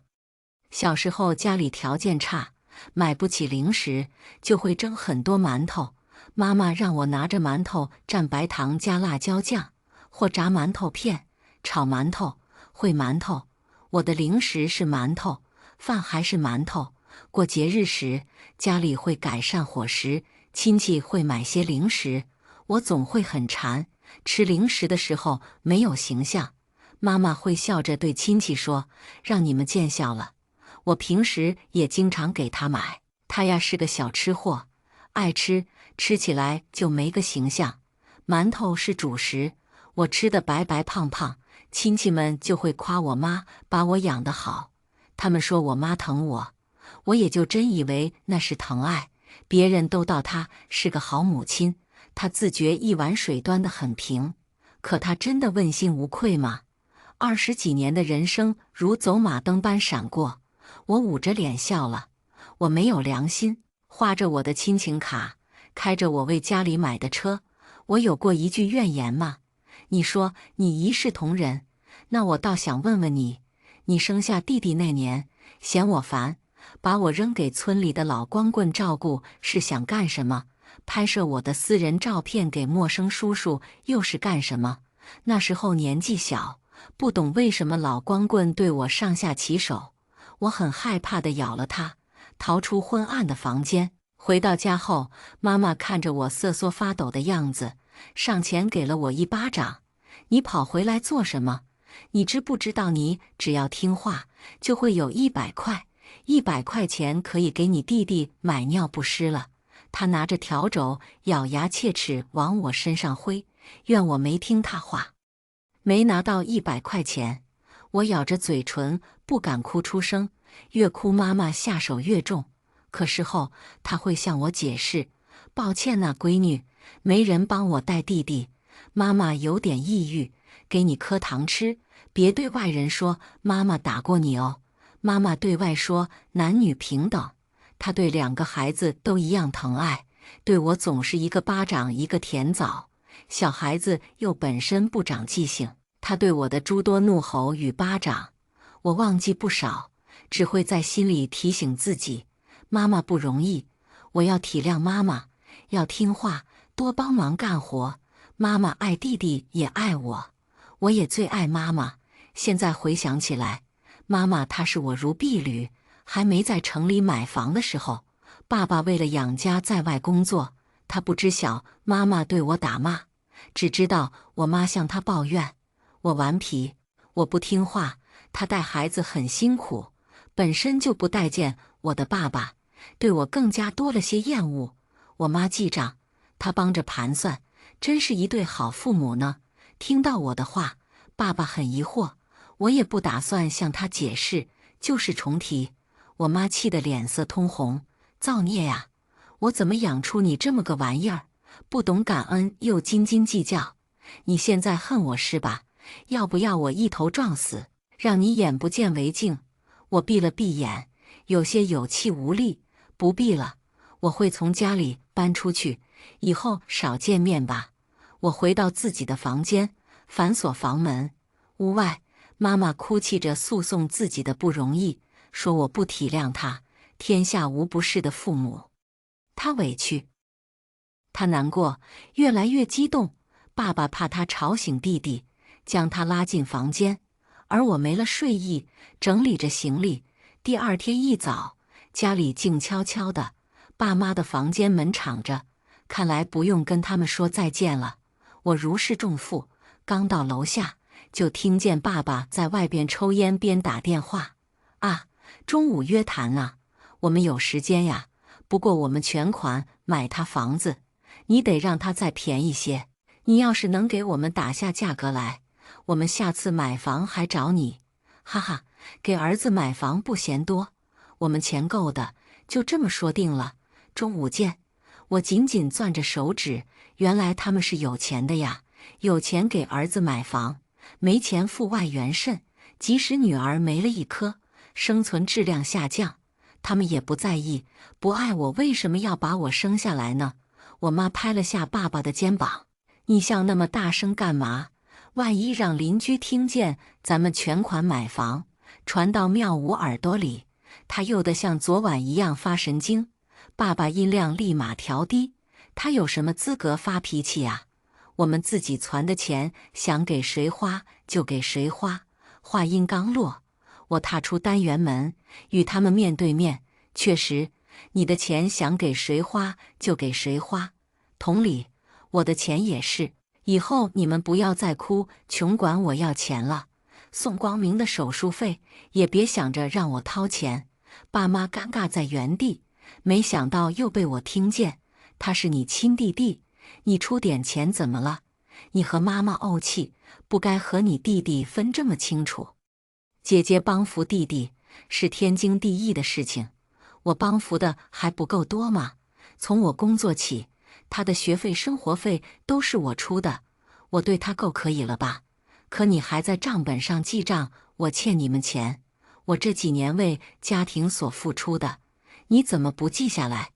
小时候家里条件差，买不起零食，就会蒸很多馒头。妈妈让我拿着馒头蘸白糖加辣椒酱，或炸馒头片、炒馒头、烩馒头。我的零食是馒头，饭还是馒头。过节日时，家里会改善伙食，亲戚会买些零食，我总会很馋。吃零食的时候没有形象，妈妈会笑着对亲戚说：让你们见笑了。我平时也经常给他买，他呀是个小吃货，爱吃，吃起来就没个形象。馒头是主食，我吃得白白胖胖，亲戚们就会夸我妈把我养得好，他们说我妈疼我，我也就真以为那是疼爱，别人都道她是个好母亲，她自觉一碗水端得很平。可她真的问心无愧吗？20几年的人生如走马灯般闪过，我捂着脸笑了。我没有良心，花着我的亲情卡，开着我为家里买的车，我有过一句怨言吗？你说你一视同仁，那我倒想问问你，你生下弟弟那年，嫌我烦，把我扔给村里的老光棍照顾，是想干什么？拍摄我的私人照片给陌生叔叔，又是干什么？那时候年纪小，不懂为什么老光棍对我上下其手，我很害怕地咬了他，逃出昏暗的房间。回到家后，妈妈看着我瑟缩发抖的样子，上前给了我一巴掌。你跑回来做什么？你知不知道你只要听话，就会有100块，100块钱可以给你弟弟买尿不湿了。他拿着笤帚，咬牙切齿往我身上挥，怨我没听他话。没拿到100块钱，我咬着嘴唇，不敢哭出声，越哭妈妈下手越重。可事后她会向我解释：抱歉呐，闺女，没人帮我带弟弟，妈妈有点抑郁，给你颗糖吃，别对外人说妈妈打过你哦。妈妈对外说男女平等，她对2个孩子都一样疼爱，对我总是一个巴掌一个甜枣。小孩子又本身不长记性，她对我的诸多怒吼与巴掌，我忘记不少，只会在心里提醒自己，妈妈不容易，我要体谅妈妈，要听话，多帮忙干活。妈妈爱弟弟也爱我，我也最爱妈妈。现在回想起来，妈妈她是我如婢女，还没在城里买房的时候，爸爸为了养家在外工作，他不知晓妈妈对我打骂，只知道我妈向他抱怨我顽皮，我不听话，他带孩子很辛苦，本身就不待见我的爸爸，对我更加多了些厌恶。我妈记账，他帮着盘算，真是一对好父母呢。听到我的话，爸爸很疑惑，我也不打算向他解释，就是重提。我妈气得脸色通红，造孽呀！我怎么养出你这么个玩意儿？不懂感恩又斤斤计较，你现在恨我是吧？要不要我一头撞死，让你眼不见为净？我闭了闭眼，有些有气无力。不闭了，我会从家里搬出去，以后少见面吧。我回到自己的房间，反锁房门。屋外，妈妈哭泣着诉讼自己的不容易，说我不体谅她，天下无不是的父母。她委屈，她难过，越来越激动。爸爸怕她吵醒弟弟，将她拉进房间，而我没了睡意，整理着行李。第二天一早，家里静悄悄的，爸妈的房间门敞着，看来不用跟他们说再见了。我如释重负，刚到楼下，就听见爸爸在外边抽烟边打电话。啊，中午约谈啊，我们有时间呀，不过我们全款买他房子，你得让他再便宜些。你要是能给我们打下价格来，我们下次买房还找你。哈哈，给儿子买房不嫌多，我们钱够的，就这么说定了。中午见。我紧紧攥着手指，原来他们是有钱的呀，有钱给儿子买房，没钱付外援赡。即使女儿没了一颗，生存质量下降，他们也不在意，不爱我为什么要把我生下来呢？我妈拍了下爸爸的肩膀，你笑那么大声干嘛？万一让邻居听见咱们全款买房，传到妙武耳朵里，他又得像昨晚一样发神经。爸爸音量立马调低，他有什么资格发脾气呀？我们自己攒的钱，想给谁花就给谁花。话音刚落，我踏出单元门，与他们面对面。确实，你的钱想给谁花就给谁花，同理，我的钱也是。以后你们不要再哭穷管我要钱了，宋光明的手术费也别想着让我掏钱。爸妈尴尬在原地，没想到又被我听见。他是你亲弟弟，你出点钱怎么了？你和妈妈怄气，不该和你弟弟分这么清楚。姐姐帮扶弟弟是天经地义的事情，我帮扶的还不够多吗？从我工作起，他的学费、生活费都是我出的，我对他够可以了吧？可你还在账本上记账，我欠你们钱，我这几年为家庭所付出的，你怎么不记下来？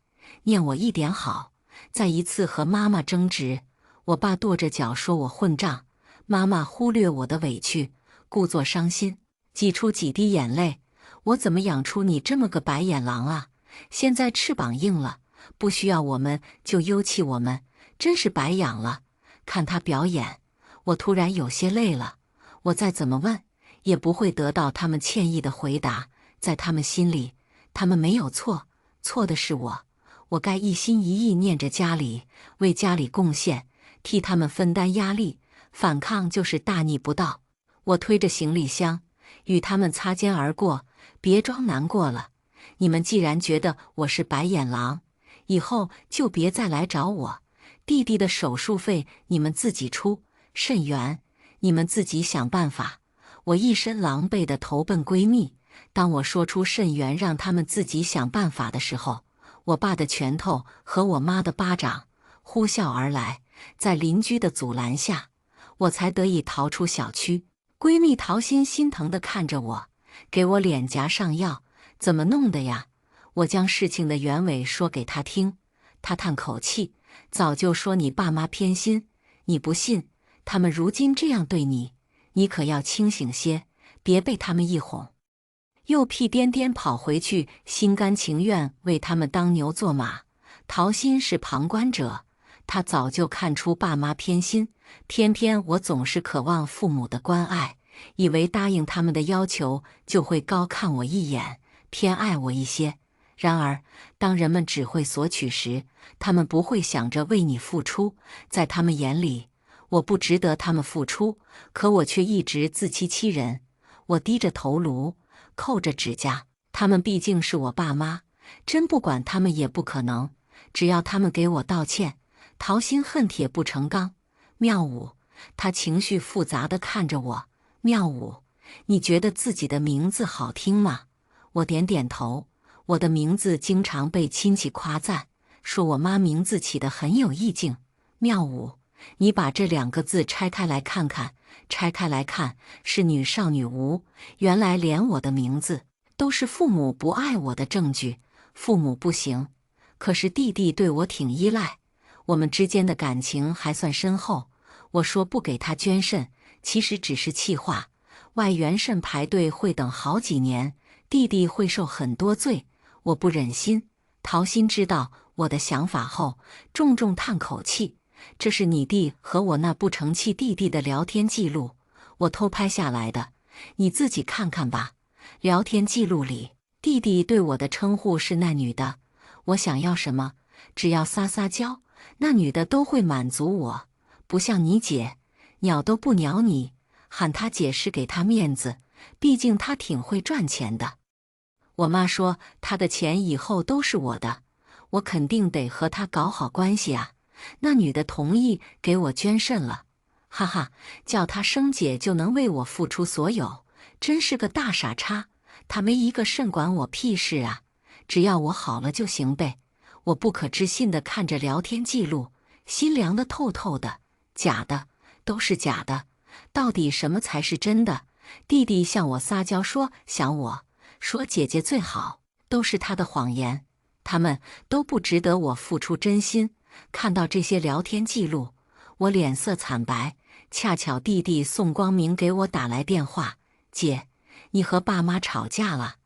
念我一点好。再一次和妈妈争执，我爸跺着脚说我混账，妈妈忽略我的委屈，故作伤心，挤出几滴眼泪。我怎么养出你这么个白眼狼啊？现在翅膀硬了，不需要我们就丢弃我们，真是白养了。看他表演，我突然有些累了。我再怎么问，也不会得到他们歉意的回答。在他们心里，他们没有错，错的是我。我该一心一意念着家里，为家里贡献，替他们分担压力。反抗就是大逆不道。我推着行李箱，与他们擦肩而过。别装难过了，你们既然觉得我是白眼狼，以后就别再来找我。弟弟的手术费你们自己出，肾源你们自己想办法。我一身狼狈地投奔闺蜜。当我说出肾源让他们自己想办法的时候，我爸的拳头和我妈的巴掌呼啸而来，在邻居的阻拦下，我才得以逃出小区。闺蜜桃心心疼地看着我，给我脸颊上药。怎么弄的呀？我将事情的原委说给她听。她叹口气，早就说你爸妈偏心，你不信，他们如今这样对你，你可要清醒些，别被他们一哄。又屁颠颠跑回去，心甘情愿为他们当牛做马。桃心是旁观者，他早就看出爸妈偏心，偏偏我总是渴望父母的关爱，以为答应他们的要求就会高看我一眼，偏爱我一些。然而，当人们只会索取时，他们不会想着为你付出。在他们眼里，我不值得他们付出，可我却一直自欺欺人。我低着头颅，扣着指甲，他们毕竟是我爸妈，真不管他们也不可能。只要他们给我道歉，桃心恨铁不成钢。妙武，他情绪复杂地看着我。妙武，你觉得自己的名字好听吗？我点点头。我的名字经常被亲戚夸赞，说我妈名字起得很有意境。妙武，你把这2个字拆开来看看。拆开来看，是女少女无。原来连我的名字都是父母不爱我的证据。父母不行，可是弟弟对我挺依赖，我们之间的感情还算深厚。我说不给他捐肾，其实只是气话。外源肾排队会等好几年，弟弟会受很多罪，我不忍心。陶心知道我的想法后，重重叹口气。这是你弟和我那不成器弟弟的聊天记录，我偷拍下来的，你自己看看吧。聊天记录里，弟弟对我的称呼是那女的，我想要什么，只要撒撒娇，那女的都会满足我，不像你姐，鸟都不鸟你，喊她姐是给她面子，毕竟她挺会赚钱的。我妈说她的钱以后都是我的，我肯定得和她搞好关系啊。那女的同意给我捐肾了，哈哈，叫她生姐就能为我付出所有，真是个大傻叉。她没一个肾管我屁事啊，只要我好了就行呗。我不可置信地看着聊天记录，心凉得透透的。假的，都是假的，到底什么才是真的？弟弟向我撒娇说想我，说姐姐最好，都是他的谎言，他们都不值得我付出真心。看到这些聊天记录，我脸色惨白。恰巧弟弟宋光明给我打来电话，姐，你和爸妈吵架了，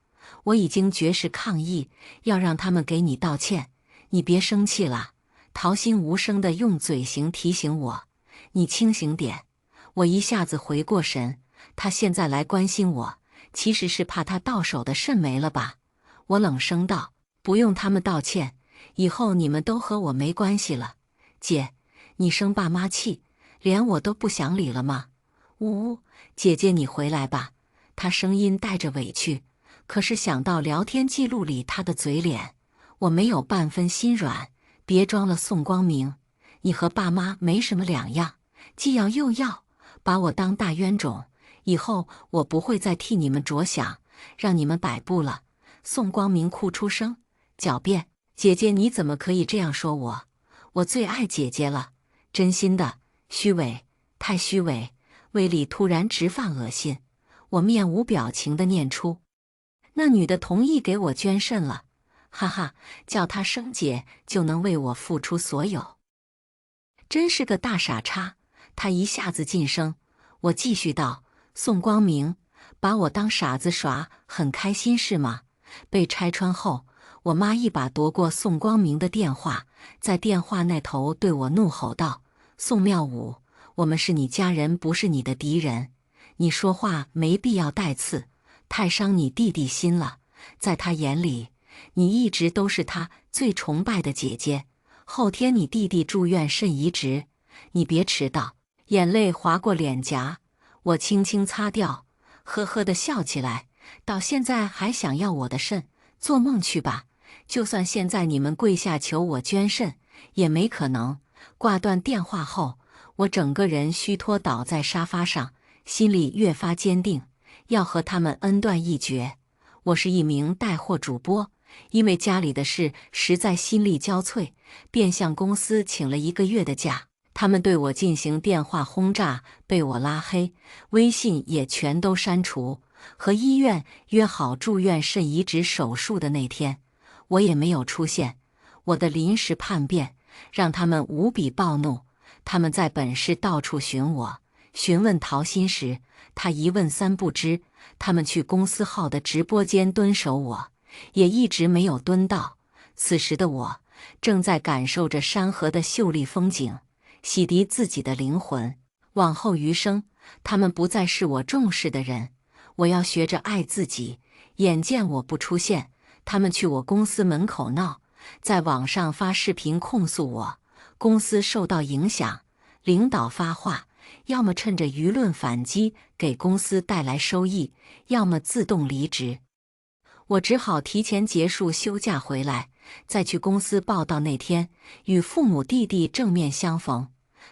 我已经绝食抗议，要让他们给你道歉，你别生气了。陶心无声地用嘴型提醒我，你清醒点。我一下子回过神，他现在来关心我，其实是怕他到手的肾没了吧？我冷声道，不用他们道歉，以后你们都和我没关系了。姐，你生爸妈气，连我都不想理了吗？呜呜，姐姐你回来吧。他声音带着委屈，可是想到聊天记录里他的嘴脸，我没有半分心软。别装了宋光明，你和爸妈没什么两样，既要又要，把我当大冤种，以后我不会再替你们着想，让你们摆布了。宋光明哭出声，狡辩，姐姐你怎么可以这样说我？我最爱姐姐了，真心的。虚伪，太虚伪。胃里突然直犯恶心，我面无表情地念出，那女的同意给我捐肾了，哈哈，叫她生姐就能为我付出所有，真是个大傻叉。她一下子噤声。我继续道，宋光明把我当傻子耍，很开心是吗？被拆穿后，我妈一把夺过宋光明的电话，在电话那头对我怒吼道，宋妙武，我们是你家人，不是你的敌人，你说话没必要带刺，太伤你弟弟心了。在他眼里，你一直都是他最崇拜的姐姐。后天你弟弟住院肾移植，你别迟到。眼泪划过脸颊，我轻轻擦掉，呵呵地笑起来。到现在还想要我的肾，做梦去吧！就算现在你们跪下求我捐肾，也没可能。挂断电话后，我整个人虚脱倒在沙发上，心里越发坚定，要和他们恩断义绝。我是一名带货主播，因为家里的事实在心力交瘁，便向公司请了1个月的假。他们对我进行电话轰炸，被我拉黑，微信也全都删除。和医院约好住院肾移植手术的那天，我也没有出现。我的临时叛变让他们无比暴怒，他们在本市到处寻我，询问陶心时，他一问三不知。他们去公司号的直播间蹲守我，也一直没有蹲到。此时的我正在感受着山河的秀丽风景，洗涤自己的灵魂。往后余生，他们不再是我重视的人，我要学着爱自己。眼见我不出现，他们去我公司门口闹，在网上发视频控诉我，公司受到影响。领导发话，要么趁着舆论反击给公司带来收益，要么自动离职。我只好提前结束休假回来，在去公司报道那天，与父母弟弟正面相逢。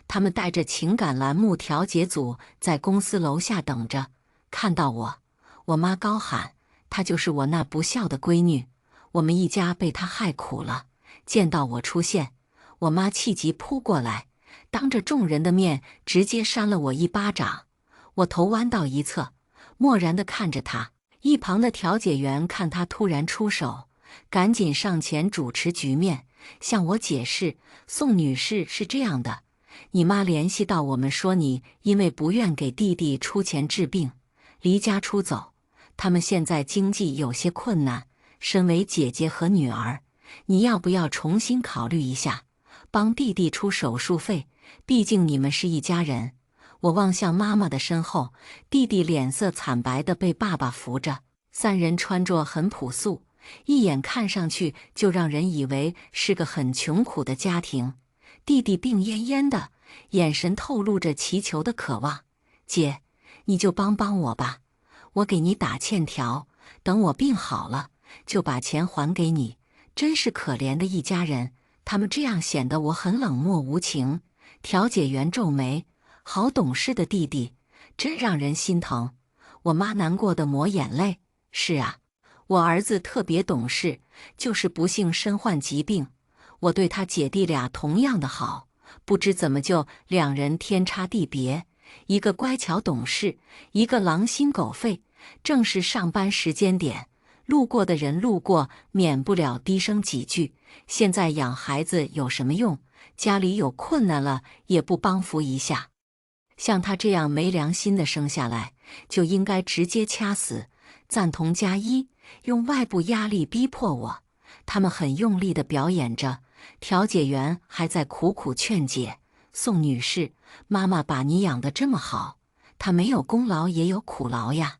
他们带着情感栏目调解组在公司楼下等着，看到我，我妈高喊，她就是我那不孝的闺女，我们一家被她害苦了。见到我出现，我妈气急扑过来，当着众人的面直接扇了我一巴掌。我头弯到一侧，漠然地看着她。一旁的调解员看她突然出手，赶紧上前主持局面，向我解释，宋女士是这样的，你妈联系到我们说你因为不愿给弟弟出钱治病，离家出走。他们现在经济有些困难，身为姐姐和女儿，你要不要重新考虑一下，帮弟弟出手术费？毕竟你们是一家人。我望向妈妈的身后，弟弟脸色惨白的被爸爸扶着，三人穿着很朴素，一眼看上去就让人以为是个很穷苦的家庭。弟弟病恹恹的，眼神透露着祈求的渴望。姐，你就帮帮我吧，我给你打欠条，等我病好了，就把钱还给你。真是可怜的一家人，他们这样显得我很冷漠无情。调解员皱眉，好懂事的弟弟，真让人心疼。我妈难过的抹眼泪。是啊，我儿子特别懂事，就是不幸身患疾病。我对他姐弟俩同样的好，不知怎么就两人天差地别，一个乖巧懂事，一个狼心狗肺。正是上班时间点，路过的人路过免不了低声几句。现在养孩子有什么用？家里有困难了也不帮扶一下。像他这样没良心的生下来，就应该直接掐死。赞同加一，用外部压力逼迫我。他们很用力地表演着，调解员还在苦苦劝解：宋女士，妈妈把你养得这么好，她没有功劳也有苦劳呀。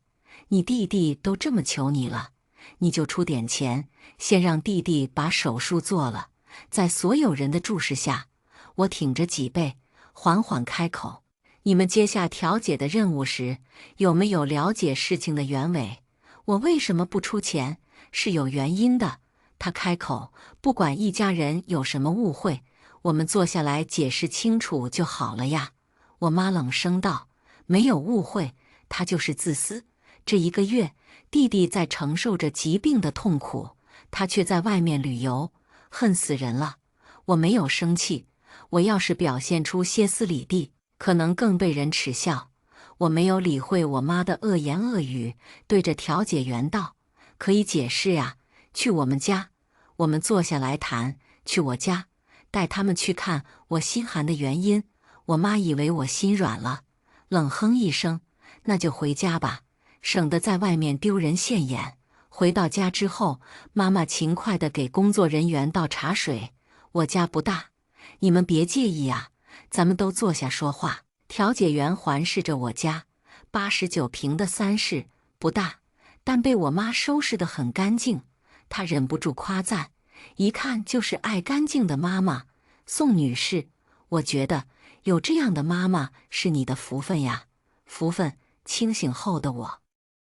你弟弟都这么求你了，你就出点钱，先让弟弟把手术做了。在所有人的注视下，我挺着脊背，缓缓开口：你们接下调解的任务时，有没有了解事情的原委？我为什么不出钱，是有原因的。他开口，不管一家人有什么误会，我们坐下来解释清楚就好了呀。我妈冷声道：没有误会，他就是自私。这一个月，弟弟在承受着疾病的痛苦，他却在外面旅游，恨死人了。我没有生气，我要是表现出歇斯底里，可能更被人耻笑。我没有理会我妈的恶言恶语，对着调解员道：可以解释呀，去我们家。我们坐下来谈，去我家，带他们去看我心寒的原因。我妈以为我心软了，冷哼一声：那就回家吧，省得在外面丢人现眼。回到家之后，妈妈勤快地给工作人员倒茶水。我家不大，你们别介意啊，咱们都坐下说话。调解员环视着我家，89平的3室，不大，但被我妈收拾得很干净。她忍不住夸赞，一看就是爱干净的妈妈。宋女士，我觉得有这样的妈妈是你的福分呀。福分。清醒后的我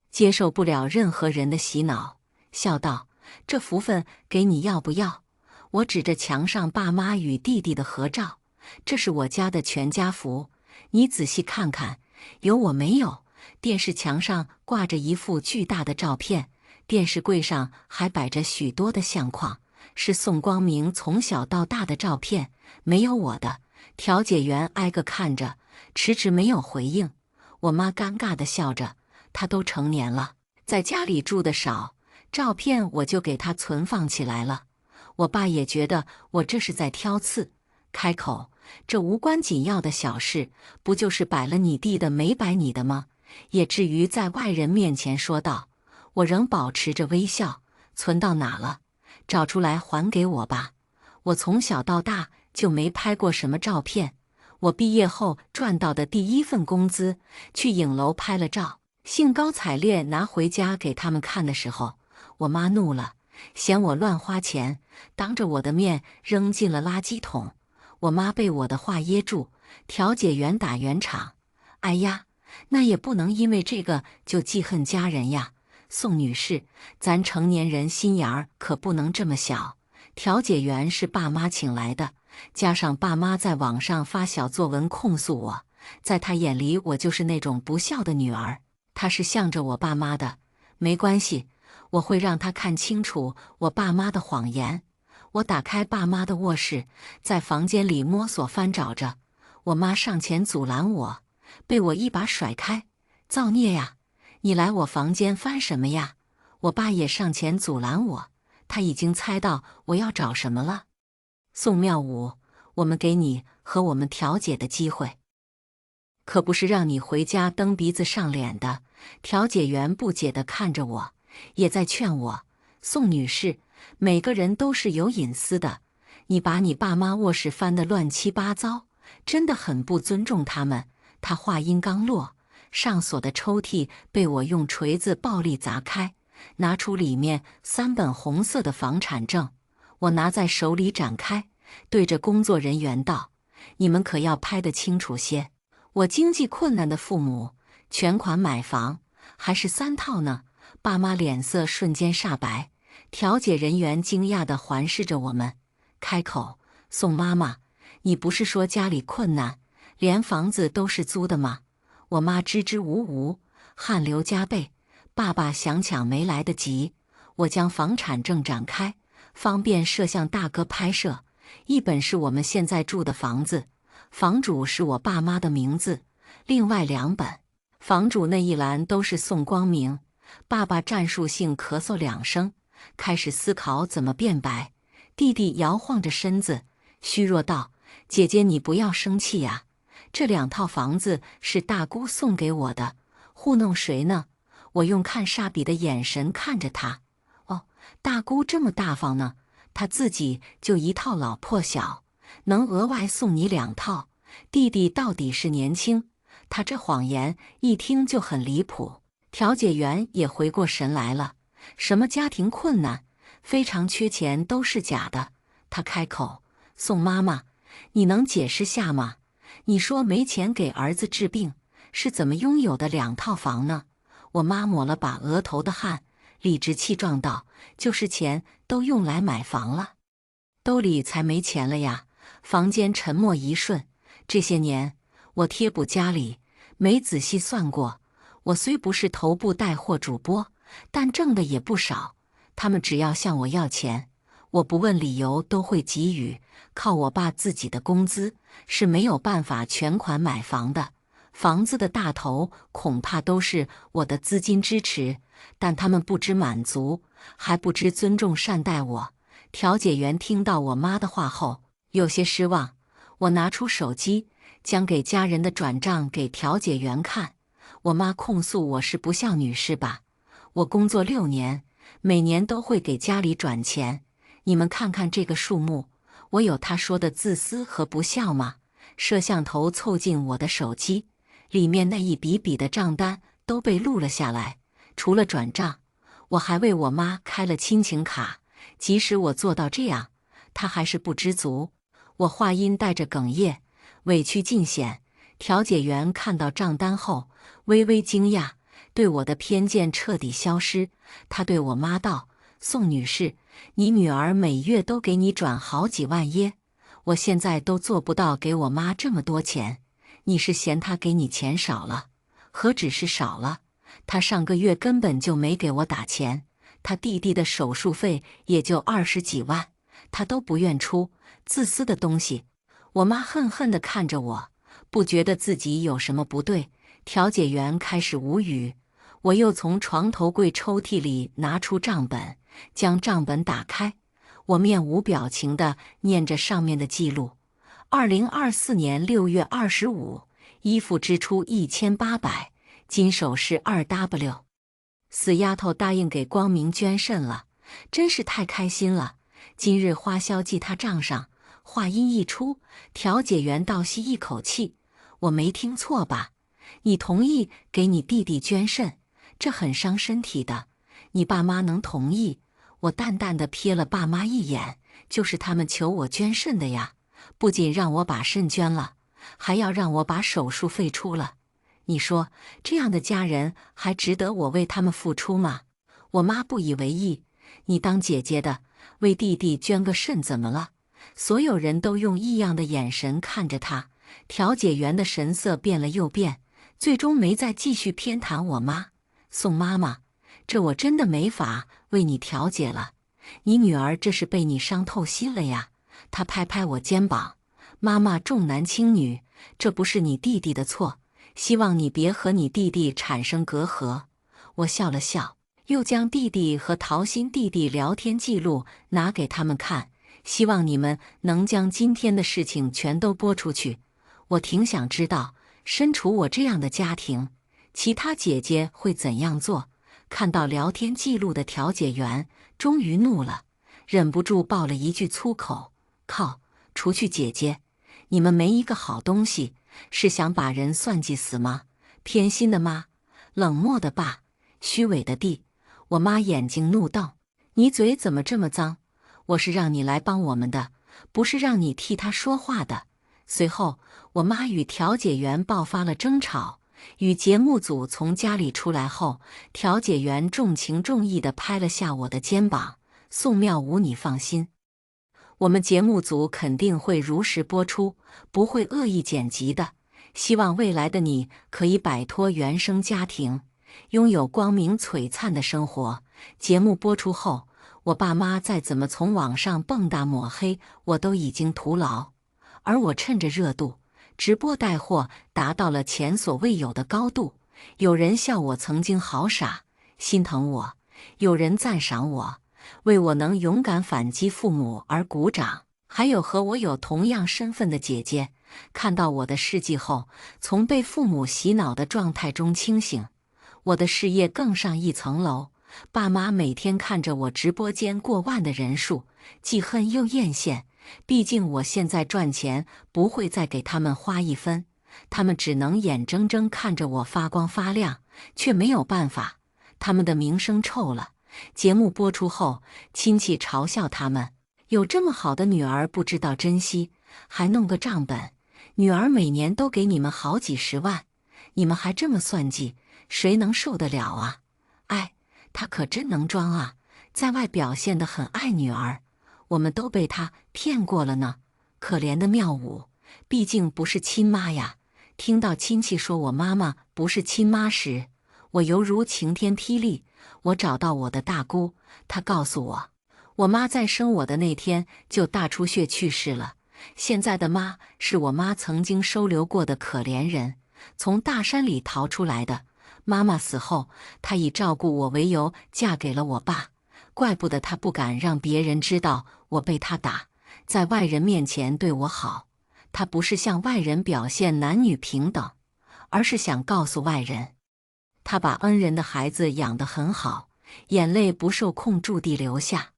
接受不了任何人的洗脑，笑道：这福分给你要不要？我指着墙上爸妈与弟弟的合照，这是我家的全家福，你仔细看看，有我没有？电视墙上挂着一幅巨大的照片，电视柜上还摆着许多的相框，是宋光明从小到大的照片，没有我的。调解员挨个看着，迟迟没有回应。我妈尴尬地笑着，她都成年了，在家里住的少，照片我就给她存放起来了。我爸也觉得我这是在挑刺，开口：这无关紧要的小事，不就是摆了你弟的没摆你的吗？也至于在外人面前说道。我仍保持着微笑：存到哪了？找出来还给我吧。我从小到大就没拍过什么照片。我毕业后赚到的第一份工资，去影楼拍了照，兴高采烈拿回家给他们看的时候，我妈怒了，嫌我乱花钱，当着我的面扔进了垃圾桶。我妈被我的话噎住，调解员打圆场：哎呀，那也不能因为这个就记恨家人呀。宋女士，咱成年人心眼儿可不能这么小。调解员是爸妈请来的，加上爸妈在网上发小作文控诉我，在他眼里我就是那种不孝的女儿。他是向着我爸妈的，没关系，我会让他看清楚我爸妈的谎言。我打开爸妈的卧室，在房间里摸索翻找着，我妈上前阻拦我，被我一把甩开：造孽呀，你来我房间翻什么呀？我爸也上前阻拦我，他已经猜到我要找什么了。宋妙武，我们给你和我们调解的机会，可不是让你回家蹬鼻子上脸的。调解员不解地看着我，也在劝我：宋女士，每个人都是有隐私的，你把你爸妈卧室翻得乱七八糟，真的很不尊重他们。他话音刚落，上锁的抽屉被我用锤子暴力砸开，拿出里面3本红色的房产证，我拿在手里展开，对着工作人员道：你们可要拍得清楚些，我经济困难的父母，全款买房，还是3套呢。爸妈脸色瞬间煞白，调解人员惊讶地环视着我们，开口：宋妈妈，你不是说家里困难，连房子都是租的吗？我妈支支吾吾，汗流浃背。爸爸想抢没来得及，我将房产证展开，方便摄像大哥拍摄。一本是我们现在住的房子，房主是我爸妈的名字，另外2本，房主那一栏都是宋光明。爸爸战术性咳嗽2声，开始思考怎么辩白。弟弟摇晃着身子，虚弱道：姐姐你不要生气呀，这2套房子是大姑送给我的，糊弄谁呢？我用看煞笔的眼神看着他。哦，大姑这么大方呢，她自己就1套老破小，能额外送你2套。弟弟到底是年轻，他这谎言一听就很离谱。调解员也回过神来了，什么家庭困难，非常缺钱都是假的。他开口：宋妈妈，你能解释下吗？你说没钱给儿子治病，是怎么拥有的2套房呢？我妈抹了把额头的汗，理直气壮道：就是钱都用来买房了，兜里才没钱了呀。房间沉默一瞬，这些年我贴补家里，没仔细算过。我虽不是头部带货主播，但挣的也不少。他们只要向我要钱，我不问理由都会给予。靠我爸自己的工资是没有办法全款买房的，房子的大头恐怕都是我的资金支持，但他们不知满足，还不知尊重善待我。调解员听到我妈的话后，有些失望。我拿出手机，将给家人的转账给调解员看。我妈控诉我是不孝女是吧？我工作6年，每年都会给家里转钱，你们看看这个数目，我有她说的自私和不孝吗？摄像头凑近我的手机，里面那一笔笔的账单都被录了下来。除了转账，我还为我妈开了亲情卡。即使我做到这样，她还是不知足。我话音带着哽咽，委屈尽显。调解员看到账单后，微微惊讶，对我的偏见彻底消失。他对我妈道：宋女士，你女儿每月都给你转好几万耶，我现在都做不到给我妈这么多钱。你是嫌她给你钱少了？何止是少了，她上个月根本就没给我打钱。她弟弟的手术费也就20几万，她都不愿出，自私的东西。我妈恨恨地看着我，不觉得自己有什么不对。调解员开始无语。我又从床头柜抽屉里拿出账本，将账本打开，我面无表情地念着上面的记录：2024年6月25，衣服支出1800，金首饰2W。死丫头答应给光明捐肾了，真是太开心了。今日花销记他账上。话音一出，调解员倒吸一口气：我没听错吧？你同意给你弟弟捐肾？这很伤身体的，你爸妈能同意？我淡淡地瞥了爸妈一眼，就是他们求我捐肾的呀，不仅让我把肾捐了，还要让我把手术费出了。你说这样的家人还值得我为他们付出吗？我妈不以为意：你当姐姐的，为弟弟捐个肾怎么了？所有人都用异样的眼神看着他。调解员的神色变了又变，最终没再继续偏袒我妈。宋妈妈，这我真的没法为你调解了，你女儿这是被你伤透心了呀。她拍拍我肩膀：妈妈重男轻女，这不是你弟弟的错，希望你别和你弟弟产生隔阂。我笑了笑，又将弟弟和桃心弟弟聊天记录拿给他们看，希望你们能将今天的事情全都播出去。我挺想知道，身处我这样的家庭，其他姐姐会怎样做？看到聊天记录的调解员终于怒了，忍不住爆了一句粗口：靠，除去姐姐，你们没一个好东西，是想把人算计死吗？偏心的妈，冷漠的爸，虚伪的弟。我妈眼睛怒瞪：你嘴怎么这么脏？我是让你来帮我们的，不是让你替他说话的。随后，我妈与调解员爆发了争吵。与节目组从家里出来后，调解员重情重义地拍了下我的肩膀：宋妙武，你放心，我们节目组肯定会如实播出，不会恶意剪辑的。希望未来的你可以摆脱原生家庭，拥有光明璀璨的生活。节目播出后，我爸妈再怎么从网上蹦跶抹黑，我都已经徒劳。而我趁着热度，直播带货达到了前所未有的高度。有人笑我曾经好傻，心疼我；有人赞赏我，为我能勇敢反击父母而鼓掌。还有和我有同样身份的姐姐，看到我的事迹后，从被父母洗脑的状态中清醒，我的事业更上一层楼。爸妈每天看着我直播间过万的人数，既恨又艳羡。毕竟我现在赚钱不会再给他们花一分，他们只能眼睁睁看着我发光发亮，却没有办法。他们的名声臭了，节目播出后，亲戚嘲笑他们有这么好的女儿不知道珍惜，还弄个账本，女儿每年都给你们好几十万，你们还这么算计，谁能受得了啊？哎，他可真能装啊，在外表现得很爱女儿，我们都被他骗过了呢。可怜的妙武，毕竟不是亲妈呀。听到亲戚说我妈妈不是亲妈时，我犹如晴天霹雳。我找到我的大姑，她告诉我，我妈在生我的那天就大出血去世了。现在的妈是我妈曾经收留过的可怜人，从大山里逃出来的。妈妈死后，她以照顾我为由嫁给了我爸。怪不得他不敢让别人知道我被他打，在外人面前对我好。他不是向外人表现男女平等，而是想告诉外人，他把恩人的孩子养得很好，眼泪不受控注地流下。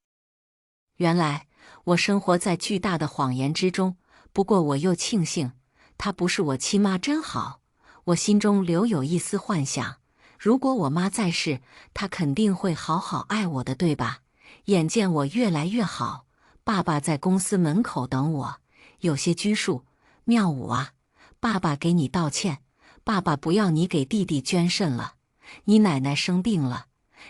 原来我生活在巨大的谎言之中，不过我又庆幸，她不是我亲妈真好。我心中留有一丝幻想，如果我妈在世，她肯定会好好爱我的，对吧？眼见我越来越好，爸爸在公司门口等我，有些拘束。妙武啊，爸爸给你道歉，爸爸不要你给弟弟捐肾了，你奶奶生病了，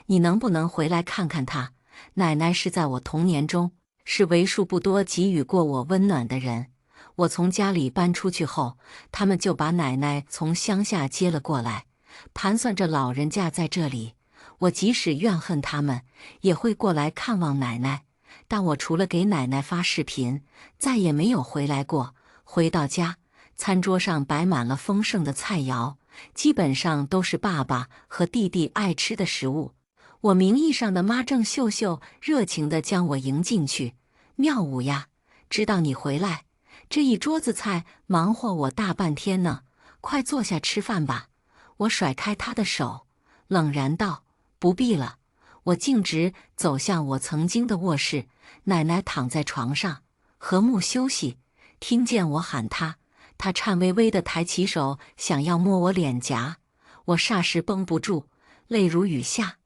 你能不能回来看看她？奶奶是在我童年中是为数不多给予过我温暖的人。我从家里搬出去后，他们就把奶奶从乡下接了过来。盘算着老人家在这里，我即使怨恨他们，也会过来看望奶奶。但我除了给奶奶发视频，再也没有回来过。回到家，餐桌上摆满了丰盛的菜肴，基本上都是爸爸和弟弟爱吃的食物。我名义上的妈郑秀秀热情地将我迎进去：妙武呀，知道你回来，这一桌子菜忙活我大半天呢，快坐下吃饭吧。我甩开他的手，冷然道：不必了。我径直走向我曾经的卧室，奶奶躺在床上和睦休息。听见我喊她，她颤巍巍地抬起手想要摸我脸颊，我霎时绷不住，泪如雨下。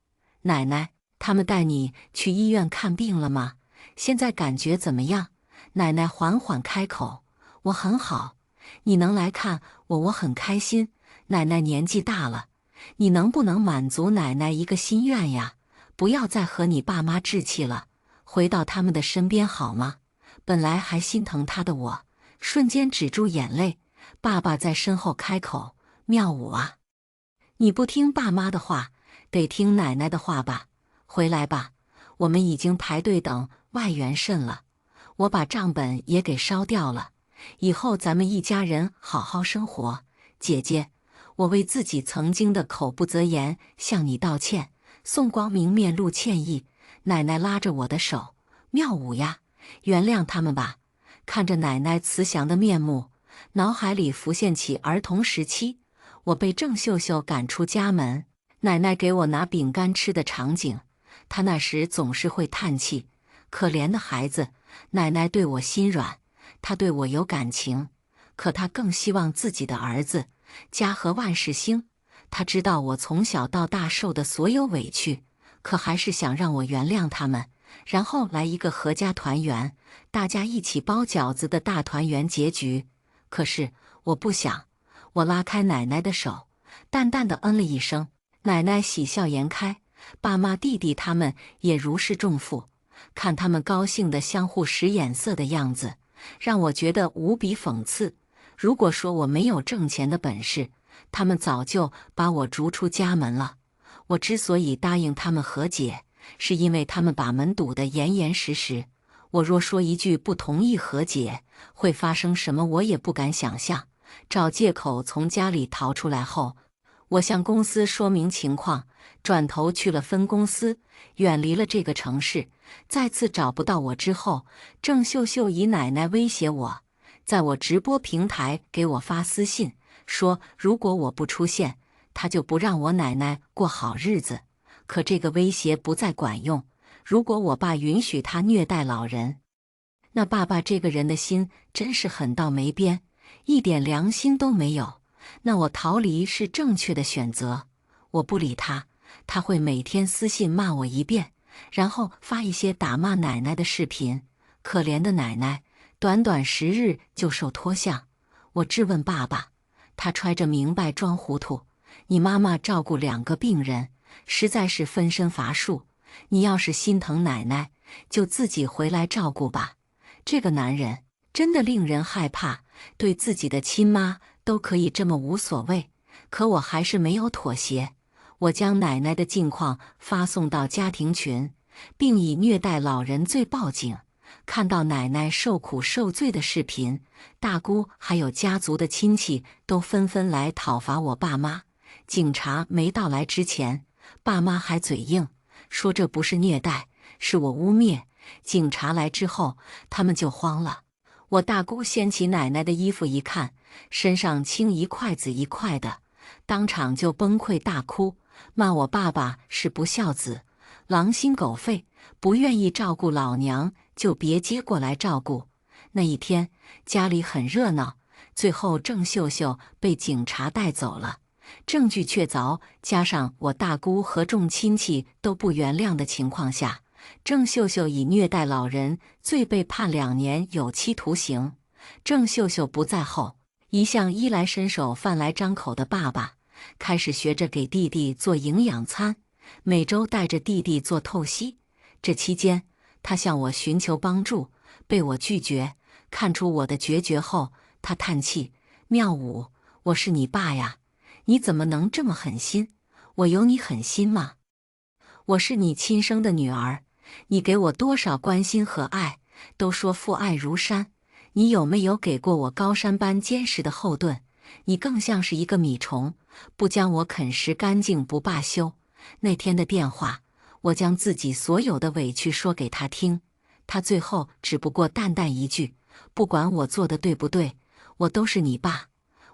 奶奶，他们带你去医院看病了吗？现在感觉怎么样？奶奶缓缓开口：我很好，你能来看我，我很开心。奶奶年纪大了，你能不能满足奶奶一个心愿呀？不要再和你爸妈置气了，回到他们的身边好吗？本来还心疼他的我，瞬间止住眼泪。爸爸在身后开口：妙武啊，你不听爸妈的话，得听奶奶的话吧。回来吧，我们已经排队等外援肾了。我把账本也给烧掉了，以后咱们一家人好好生活。姐姐，我为自己曾经的口不择言向你道歉。宋光明面露歉意，奶奶拉着我的手：妙武呀，原谅他们吧。看着奶奶慈祥的面目，脑海里浮现起儿童时期，我被郑秀秀赶出家门，奶奶给我拿饼干吃的场景，她那时总是会叹气：可怜的孩子，奶奶对我心软，她对我有感情，可她更希望自己的儿子家和万事兴。她知道我从小到大受的所有委屈，可还是想让我原谅他们，然后来一个合家团圆，大家一起包饺子的大团圆结局。可是我不想，我拉开奶奶的手，淡淡的嗯了一声，奶奶喜笑颜开，爸妈弟弟他们也如释重负，看他们高兴的相互使眼色的样子，让我觉得无比讽刺。如果说我没有挣钱的本事，他们早就把我逐出家门了。我之所以答应他们和解，是因为他们把门堵得严严实实。我若说一句不同意和解，会发生什么我也不敢想象。找借口从家里逃出来后，我向公司说明情况，转头去了分公司，远离了这个城市。再次找不到我之后，郑秀秀以奶奶威胁我，在我直播平台给我发私信，说如果我不出现，她就不让我奶奶过好日子。可这个威胁不再管用，如果我爸允许他虐待老人，那爸爸这个人的心真是狠到没边，一点良心都没有。那我逃离是正确的选择。我不理他，他会每天私信骂我一遍，然后发一些打骂奶奶的视频。可怜的奶奶，短短10日就受拖相。我质问爸爸，他揣着明白装糊涂：你妈妈照顾2个病人，实在是分身乏术。你要是心疼奶奶，就自己回来照顾吧。这个男人真的令人害怕，对自己的亲妈都可以这么无所谓。可我还是没有妥协，我将奶奶的近况发送到家庭群，并以虐待老人罪报警。看到奶奶受苦受罪的视频，大姑还有家族的亲戚都纷纷来讨伐我爸妈。警察没到来之前，爸妈还嘴硬，说这不是虐待，是我污蔑。警察来之后，他们就慌了。我大姑掀起奶奶的衣服一看，身上青一块紫一块的，当场就崩溃大哭，骂我爸爸是不孝子，狼心狗肺，不愿意照顾老娘就别接过来照顾。那一天家里很热闹，最后郑秀秀被警察带走了。证据确凿，加上我大姑和众亲戚都不原谅的情况下，郑秀秀以虐待老人罪被判2年有期徒刑。郑秀秀不在后，一向衣来伸手饭来张口的爸爸开始学着给弟弟做营养餐，每周带着弟弟做透析。这期间，他向我寻求帮助，被我拒绝。看出我的决绝后，他叹气：妙武，我是你爸呀，你怎么能这么狠心？我有你狠心吗？我是你亲生的女儿，你给我多少关心和爱，都说父爱如山，你有没有给过我高山般坚实的后盾？你更像是一个米虫，不将我啃食干净不罢休。那天的电话，我将自己所有的委屈说给他听，他最后只不过淡淡一句：不管我做的对不对，我都是你爸。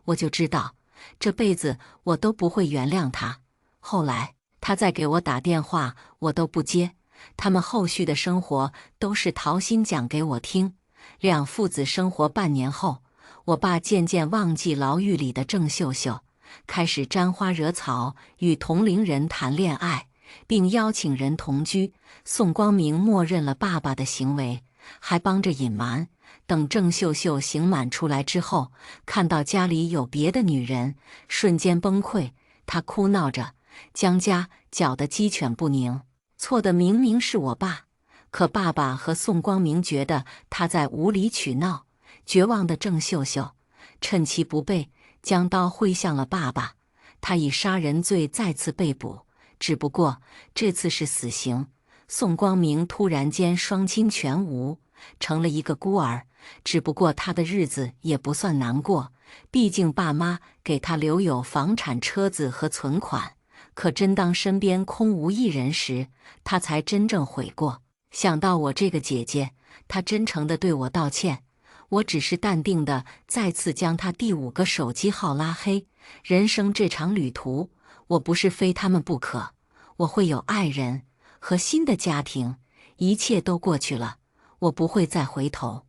我就知道，这辈子我都不会原谅他。后来他再给我打电话，我都不接。他们后续的生活都是陶鑫讲给我听。两父子生活半年后，我爸渐渐忘记牢狱里的郑秀秀，开始沾花惹草，与同龄人谈恋爱，并邀请人同居。宋光明默认了爸爸的行为，还帮着隐瞒。等郑秀秀刑满出来之后，看到家里有别的女人，瞬间崩溃。她哭闹着，将家搅得鸡犬不宁。错的明明是我爸，可爸爸和宋光明觉得他在无理取闹。绝望的郑秀秀趁其不备，将刀挥向了爸爸。他以杀人罪再次被捕，只不过这次是死刑。宋光明突然间双亲全无，成了一个孤儿。只不过他的日子也不算难过，毕竟爸妈给他留有房产、车子和存款。可真当身边空无一人时，他才真正悔过。想到我这个姐姐，他真诚地对我道歉。我只是淡定的再次将他第5个手机号拉黑。人生这场旅途，我不是非他们不可。我会有爱人和新的家庭，一切都过去了，我不会再回头。